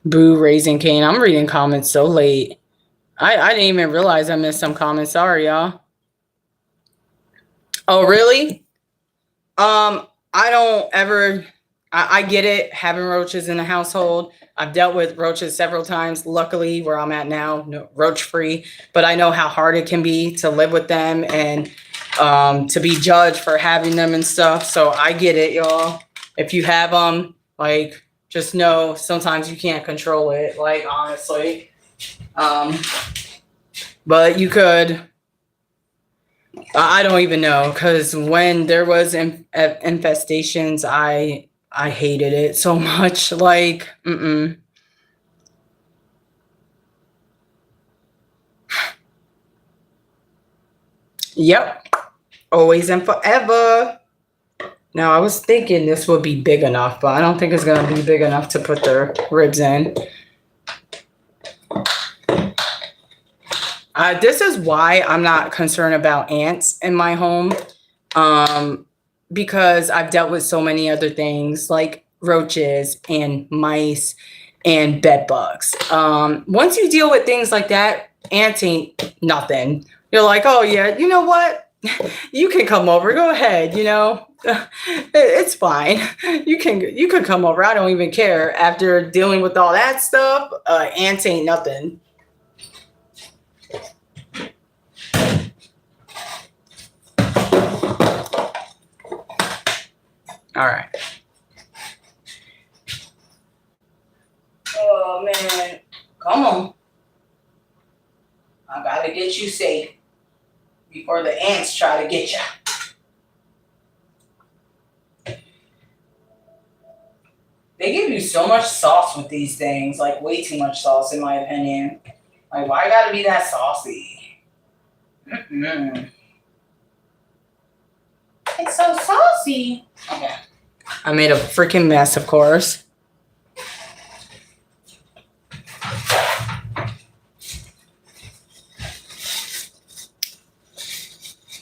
Boo, Raising Cane. I'm reading comments so late. I didn't even realize I missed some comments. Sorry, y'all. Oh, really? I don't ever. I get it having roaches in the household. I've dealt with roaches several times. Luckily, where I'm at now, no, roach free. But I know how hard it can be to live with them and to be judged for having them and stuff. So I get it, y'all. If you have them, like, just know sometimes you can't control it. Like, honestly, but you could. I don't even know, because when there was infestations, I hated it so much. Like, Yep, always and forever. Now I was thinking this would be big enough, but I don't think it's gonna be big enough to put their ribs in. This is why I'm not concerned about ants in my home. Because I've dealt with so many other things like roaches and mice and bed bugs. Once you deal with things like that, ants ain't nothing. You're like, oh yeah, you know what? You can come over. Go ahead. It's fine. You can come over. I don't even care. After dealing with all that stuff, ants ain't nothing. All right. Oh man, come on. I gotta get you safe before the ants try to get you. They give you so much sauce with these things, like way too much sauce, in my opinion. Like, why gotta be that saucy? Mm-hmm. It's so saucy. Okay. I made a freaking mess, of course.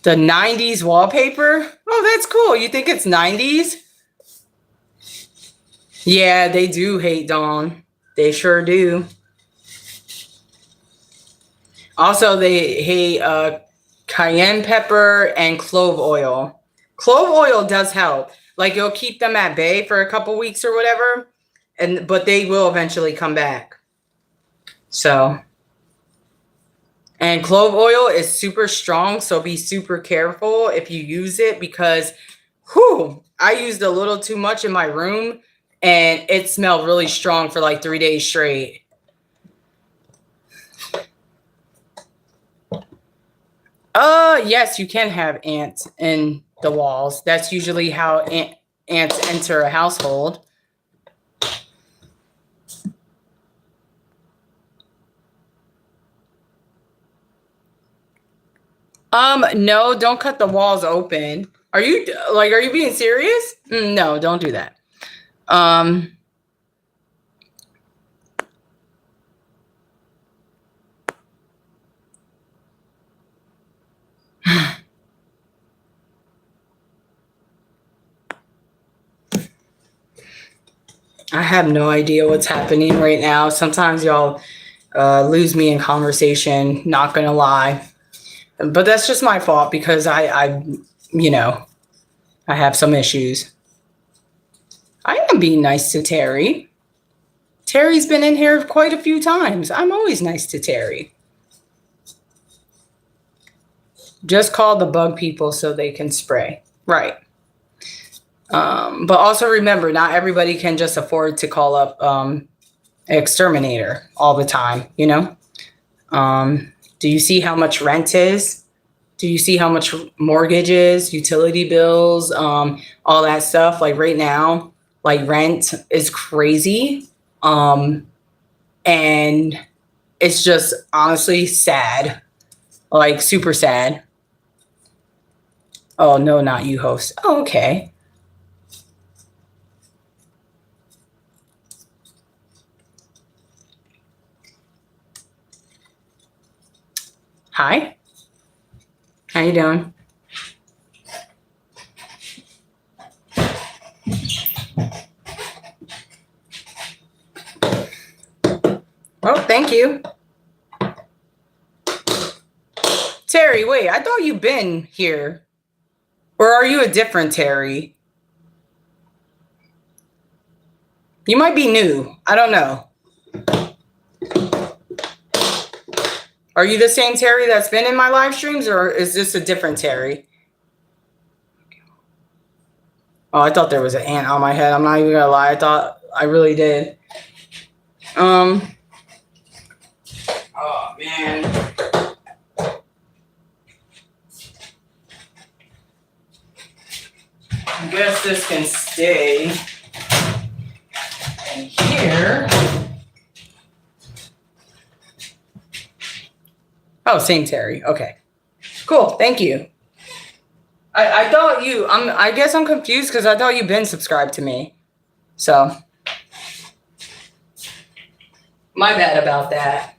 The 90s wallpaper? Oh, that's cool. You think it's 90s? Yeah, they do hate Dawn. They sure do. Also, they hate cayenne pepper and clove oil. Clove oil does help. Like, it'll keep them at bay for a couple weeks or whatever, but they will eventually come back. So, and clove oil is super strong, so be super careful if you use it, because I used a little too much in my room and it smelled really strong for like 3 days straight. Yes, you can have ants in the walls. That's usually how ants enter a household. No, don't cut the walls open. Are you being serious? No, don't do that. I have no idea what's happening right now. Sometimes y'all lose me in conversation, not gonna lie. But that's just my fault, because I have some issues. I am being nice to Terry. Terry's been in here quite a few times. I'm always nice to Terry. Just call the bug people so they can spray. Right. But also remember, not everybody can just afford to call up an exterminator all the time, Do you see how much rent is? Do you see how much mortgage is, utility bills, all that stuff? Like right now, like rent is crazy. And it's just honestly sad, like super sad. Oh, no, not you, host. Oh, okay. Hi. How you doing? Oh, thank you. Terry, wait, I thought you've been here. Or are you a different Terry? You might be new. I don't know. Are you the same Terry that's been in my live streams, or is this a different Terry? Oh, I thought there was an ant on my head. I'm not even gonna lie. I really did. Oh man. I guess this can stay in here. Oh, same Terry. Okay. Cool. Thank you. I thought I guess I'm confused because I thought you've been subscribed to me. So my bad about that.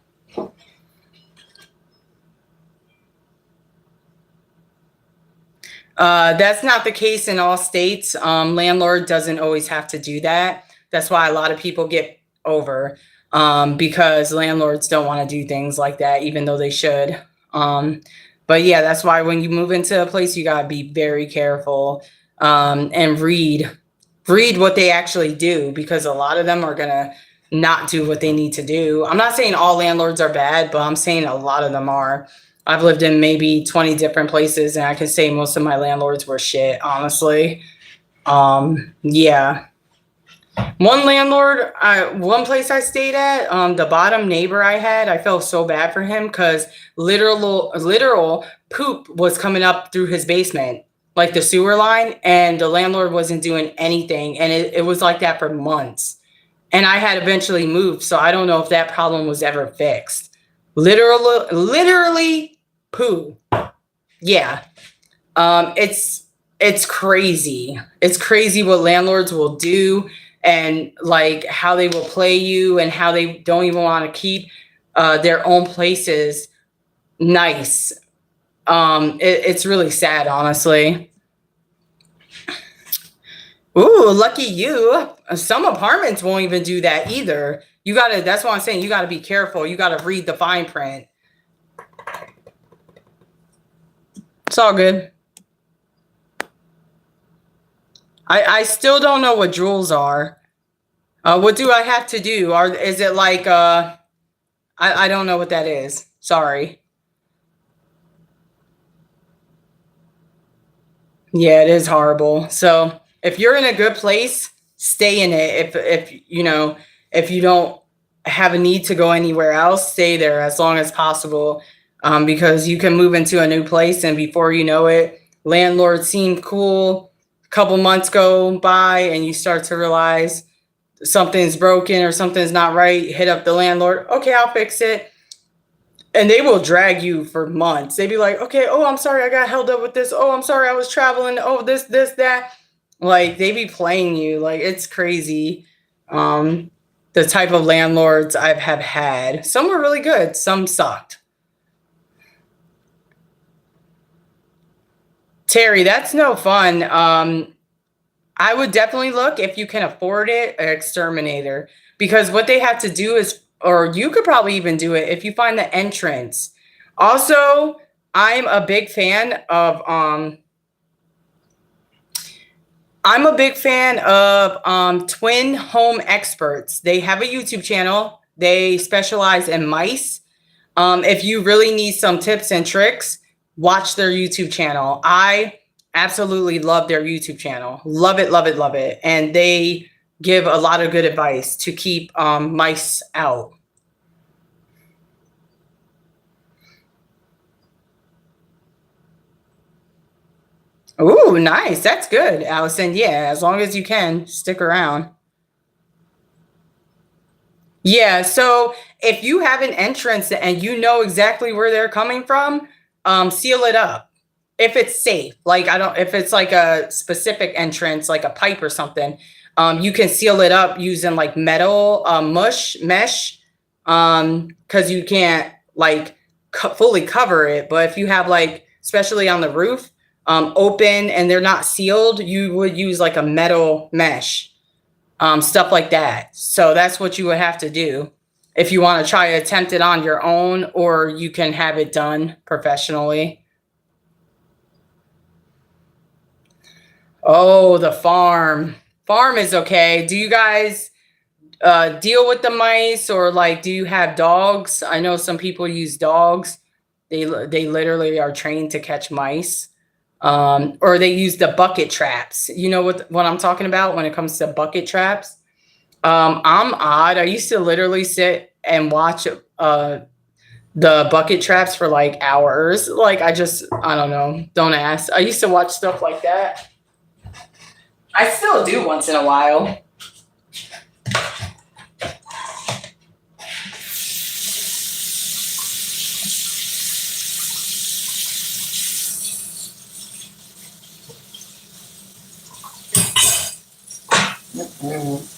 That's not the case in all states. Landlord doesn't always have to do that. That's why a lot of people get over, because landlords don't want to do things like that, even though they should. But yeah, that's why when you move into a place, you gotta be very careful, and read what they actually do, because a lot of them are gonna not do what they need to do. I'm not saying all landlords are bad, but I'm saying a lot of them are. I've lived in maybe 20 different places, and I can say most of my landlords were shit, honestly. Yeah. One place I stayed at, the bottom neighbor I had, I felt so bad for him because literal poop was coming up through his basement, like the sewer line, and the landlord wasn't doing anything. And it was like that for months. And I had eventually moved, so I don't know if that problem was ever fixed. Literally poo. Yeah. It's crazy. It's crazy what landlords will do, and like how they will play you, and how they don't even want to keep their own places nice. It's really sad, honestly. Ooh, lucky you. Some apartments won't even do that either. That's what I'm saying. You gotta be careful. You gotta read the fine print. It's all good. I still don't know what jewels are. What do I have to do? Is it like I don't know what that is. Sorry. Yeah, it is horrible. So if you're in a good place, stay in it. If you don't have a need to go anywhere else, stay there as long as possible. Because you can move into a new place, and before you know it, landlords seem cool. A couple months go by and you start to realize something's broken or something's not right. Hit up the landlord. Okay, I'll fix it. And they will drag you for months. They'd be like, okay, oh, I'm sorry, I got held up with this. Oh, I'm sorry, I was traveling. Oh, this, that. Like, they be playing you. Like, it's crazy. Um, the type of landlords have had. Some were really good, some sucked. Terry, that's no fun. I would definitely look, if you can afford it, an exterminator, because what they have to do is, or you could probably even do it if you find the entrance. Also, I'm a big fan of Twin Home Experts. They have a YouTube channel. They specialize in mice. If you really need some tips and tricks, watch their YouTube channel. I absolutely love their YouTube channel. Love it, love it, love it. And they give a lot of good advice to keep mice out. Ooh, nice. That's good, Allison. Yeah, as long as you can, stick around. Yeah, so if you have an entrance and you know exactly where they're coming from, seal it up. if it's safe. Like I don't, if it's like a specific entrance, like a pipe or something, you can seal it up using like metal mesh, because you can't like fully cover it. But if you have like, especially on the roof, open and they're not sealed, you would use like a metal mesh, stuff like that. So that's what you would have to do if you want to try to attempt it on your own, or you can have it done professionally. Oh, the farm. Farm is okay. Do you guys deal with the mice, or like do you have dogs? I know some people use dogs. They literally are trained to catch mice. Or they use the bucket traps. You know what I'm talking about when it comes to bucket traps? I'm odd. I used to literally sit and watch the bucket traps for like hours. Like I don't know. Don't ask. I used to watch stuff like that. I still do once in a while. Mm.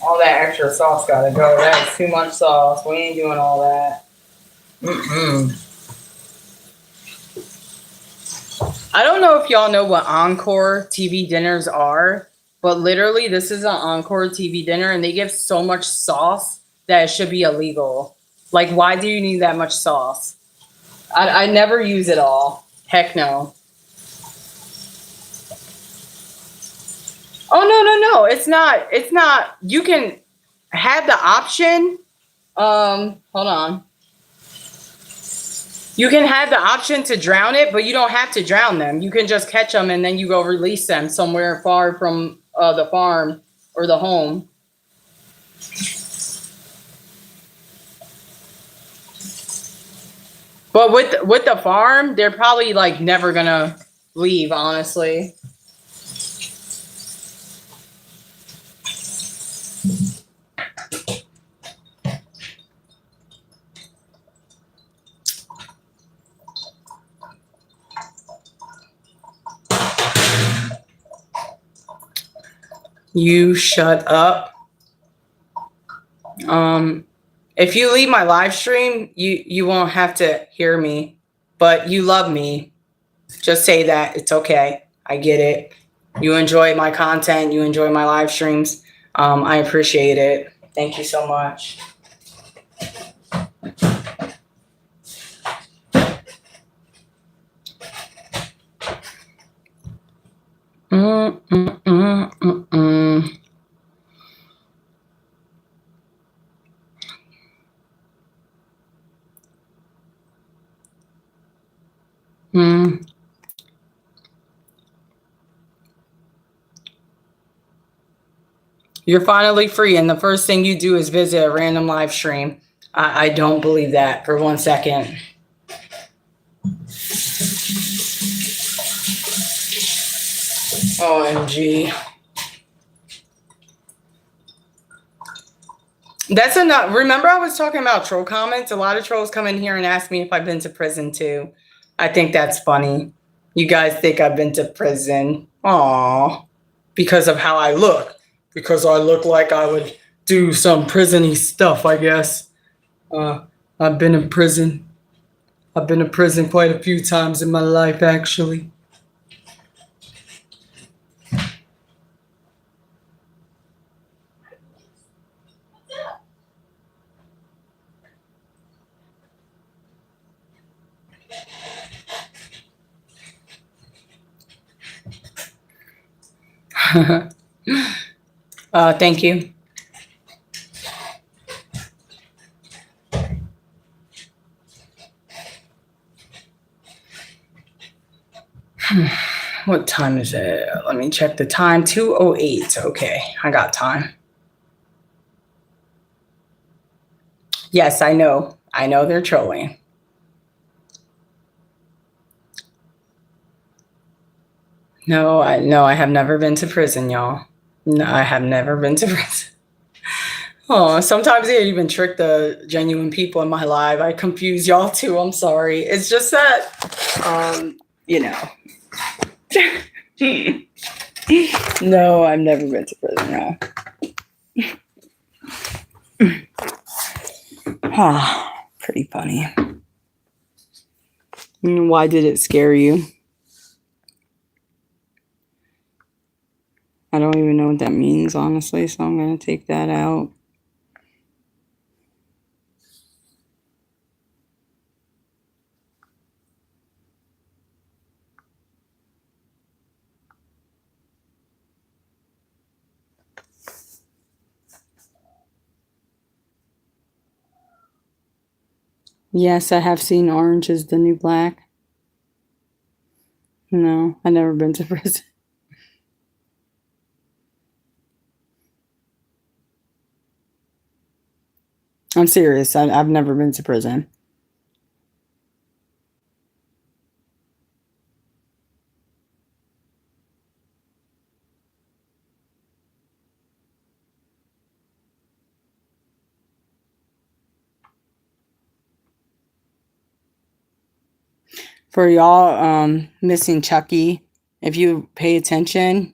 All that extra sauce gotta go. That's too much sauce. We ain't doing all that. Mm-mm. I don't know if y'all know what Encore TV dinners are, but literally, this is an Encore TV dinner, and they give so much sauce that it should be illegal. Like, why do you need that much sauce? I never use it all. Heck no. Oh no, no, no. It's not. It's not. You can have the option. Hold on. You can have the option to drown it, but you don't have to drown them. You can just catch them and then you go release them somewhere far from the farm or the home. But with the farm, they're probably like never gonna leave, honestly. You shut up. If you leave my live stream, you won't have to hear me, but you love me. Just say that. It's okay. I get it. You enjoy my content. You enjoy my live streams. I appreciate it. Thank you so much. Mm, mm, mm, mm, mm. Mm. You're finally free, and the first thing you do is visit a random live stream. I don't believe that for 1 second. OMG. That's enough. Remember, I was talking about troll comments? A lot of trolls come in here and ask me if I've been to prison too. I think that's funny. You guys think I've been to prison. Aw. Because of how I look. Because I look like I would do some prison-y stuff, I guess. I've been in prison. I've been in prison quite a few times in my life, actually. Thank you. What time is it? Let me check the time. 2:08. Okay, I got time. Yes, I know. I know they're trolling. No, I have never been to prison, y'all. No, I have never been to prison. Oh, sometimes I even trick the genuine people in my life. I confuse y'all too. I'm sorry. It's just that, you know. No, I've never been to prison. No. Ah, pretty funny. Why did it scare you? I don't even know what that means, honestly, so I'm going to take that out. Yes, I have seen Orange is the New Black. No, I've never been to prison. I'm serious. I've never been to prison. For y'all missing Chucky, if you pay attention,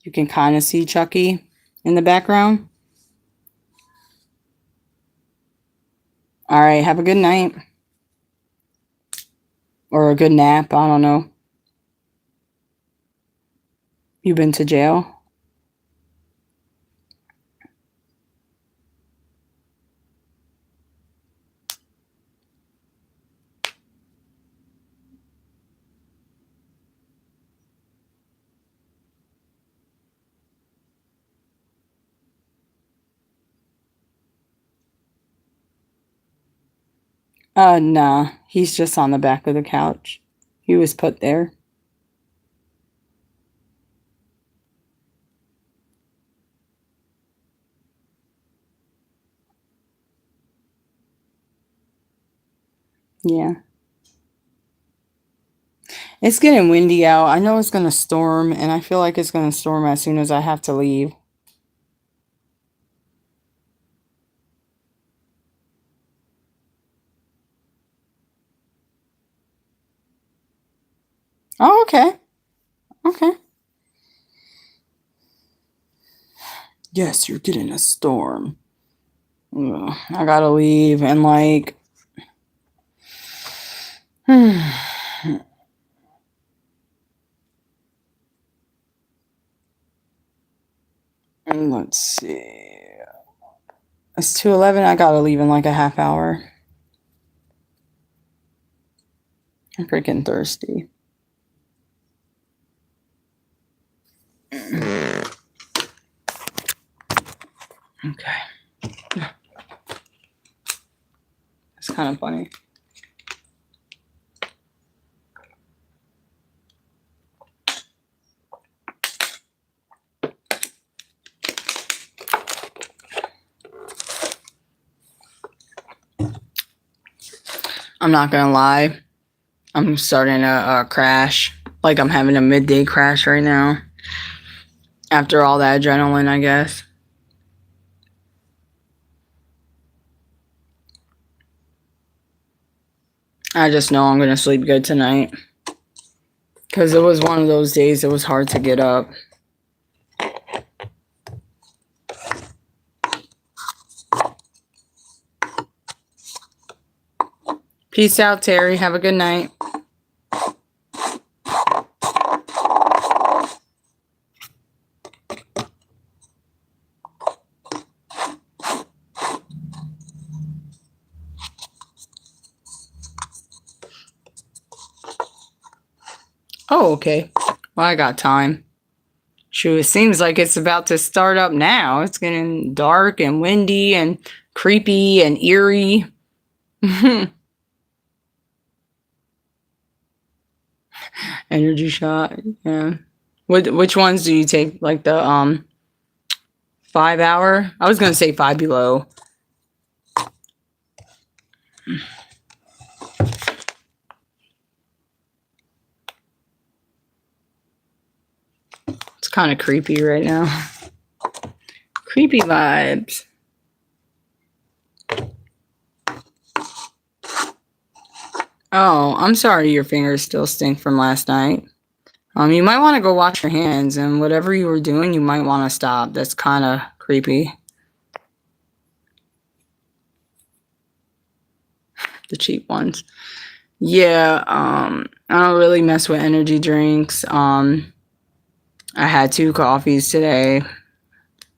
you can kind of see Chucky in the background. All right, have a good night. Or a good nap, I don't know. You been to jail? Nah. He's just on the back of the couch. He was put there. Yeah. It's getting windy out. I know it's going to storm, and I feel like it's going to storm as soon as I have to leave. Oh, okay. Okay. Yes, you're getting a storm. Ugh, I gotta leave and like. And let's see. It's 2:11. I gotta leave in like a half hour. I'm freaking thirsty. Okay. It's kind of funny. I'm not gonna lie. I'm starting to crash. Like I'm having a midday crash right now. After all that adrenaline, I guess. I just know I'm gonna sleep good tonight. Because it was one of those days it was hard to get up. Peace out, Terry. Have a good night. Oh, okay. Well, I got time. Shoot, it seems like it's about to start up now. It's getting dark and windy and creepy and eerie. Energy shot. Yeah. Which ones do you take? Like the 5 hour? I was gonna say Five Below. It's kind of creepy right now. Creepy vibes. Oh, I'm sorry your fingers still stink from last night. You might want to go wash your hands, and whatever you were doing, you might want to stop. That's kind of creepy. The cheap ones. Yeah, I don't really mess with energy drinks. I had 2 coffees today,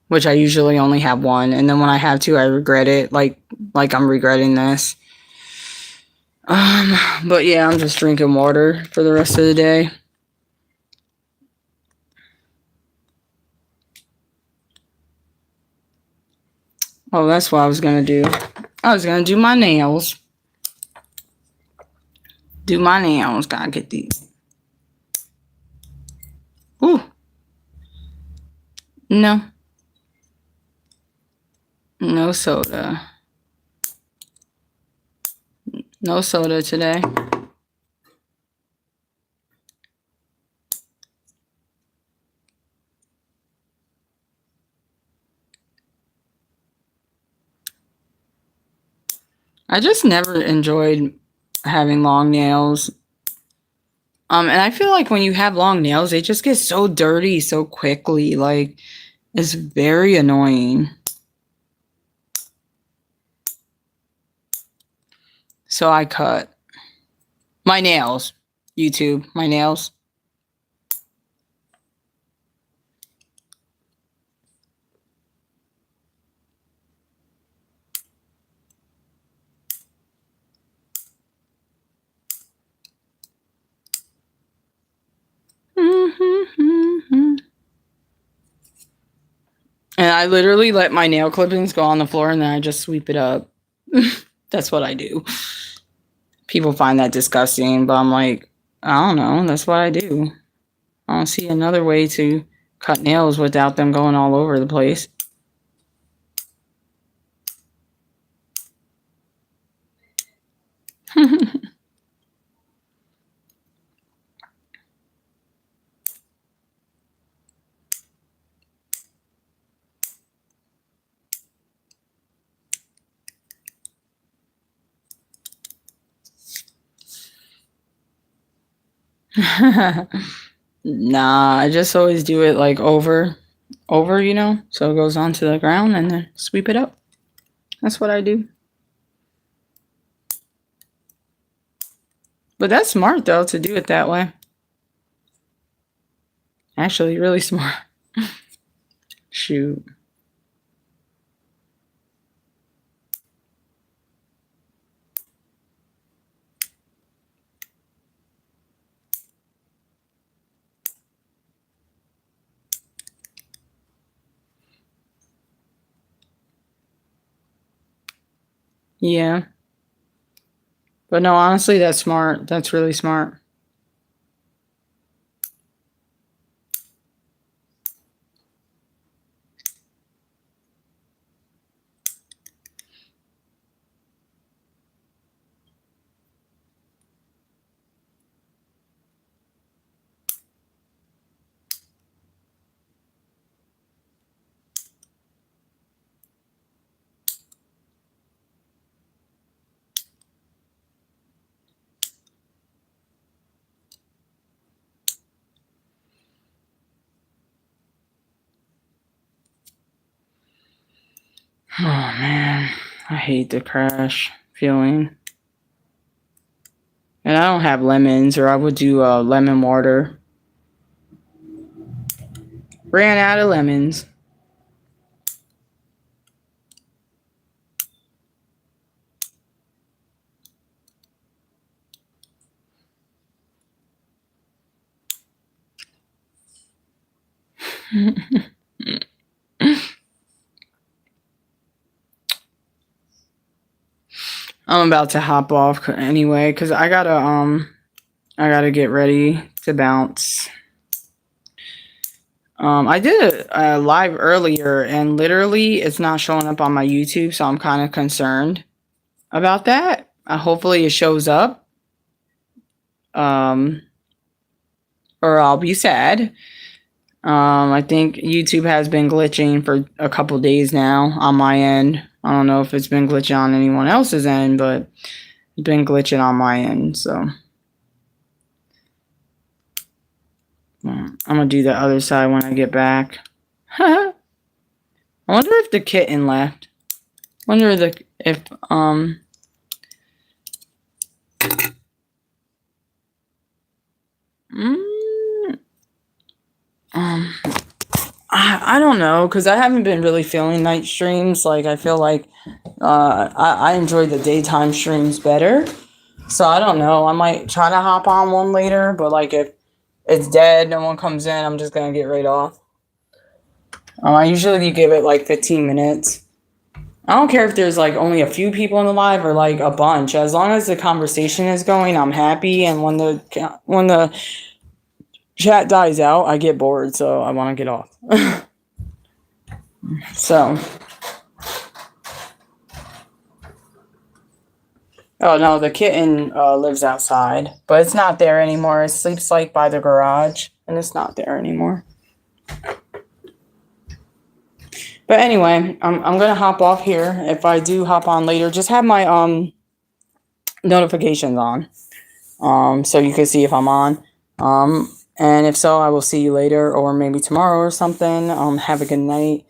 which I usually only have 1, and then when I have 2, I regret it, like I'm regretting this. But yeah, I'm just drinking water for the rest of the day. Oh, that's what I was gonna do. I was gonna do my nails. Do my nails. Gotta get these. Ooh. No. No soda. No soda today. I just never enjoyed having long nails. And I feel like when you have long nails, they just get so dirty so quickly. Like, it's very annoying. So I cut my nails. YouTube, my nails. And I literally let my nail clippings go on the floor and then I just sweep it up. That's what I do. People find that disgusting, but I'm like, I don't know. That's what I do. I don't see another way to cut nails without them going all over the place. Nah, I just always do it like over, you know, so it goes onto the ground and then sweep it up. That's what I do. But that's smart though to do it that way. Actually, really smart. Shoot. Yeah. But no, honestly, that's smart. That's really smart. Oh man, I hate the crash feeling. And I don't have lemons, or I would do lemon water. Ran out of lemons. I'm about to hop off anyway because I gotta get ready to bounce. I did a live earlier and literally it's not showing up on my YouTube, so I'm kind of concerned about that. Hopefully it shows up. Or I'll be sad. I think YouTube has been glitching for a couple days now on my end. I don't know if it's been glitching on anyone else's end, but it's been glitching on my end. So I'm gonna do the other side when I get back. I wonder if the kitten left. Wonder if I don't know, because I haven't been really feeling night streams. Like, I feel like I enjoy the daytime streams better. So I don't know. I might try to hop on one later, but like if it's dead, no one comes in, I'm just gonna get right off. I usually give it like 15 minutes. I don't care if there's like only a few people in the live or like a bunch. As long as the conversation is going, I'm happy. And when the chat dies out, I get bored, so I want to get off. So, oh no, the kitten lives outside, but it's not there anymore. It sleeps like by the garage, and it's not there anymore. But anyway, I'm gonna hop off here. If I do hop on later, just have my notifications on, so you can see if I'm on. And if so, I will see you later, or maybe tomorrow or something. Have a good night,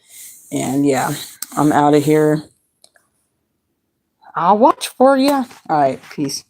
and yeah, I'm out of here. I'll watch for you. All right, peace.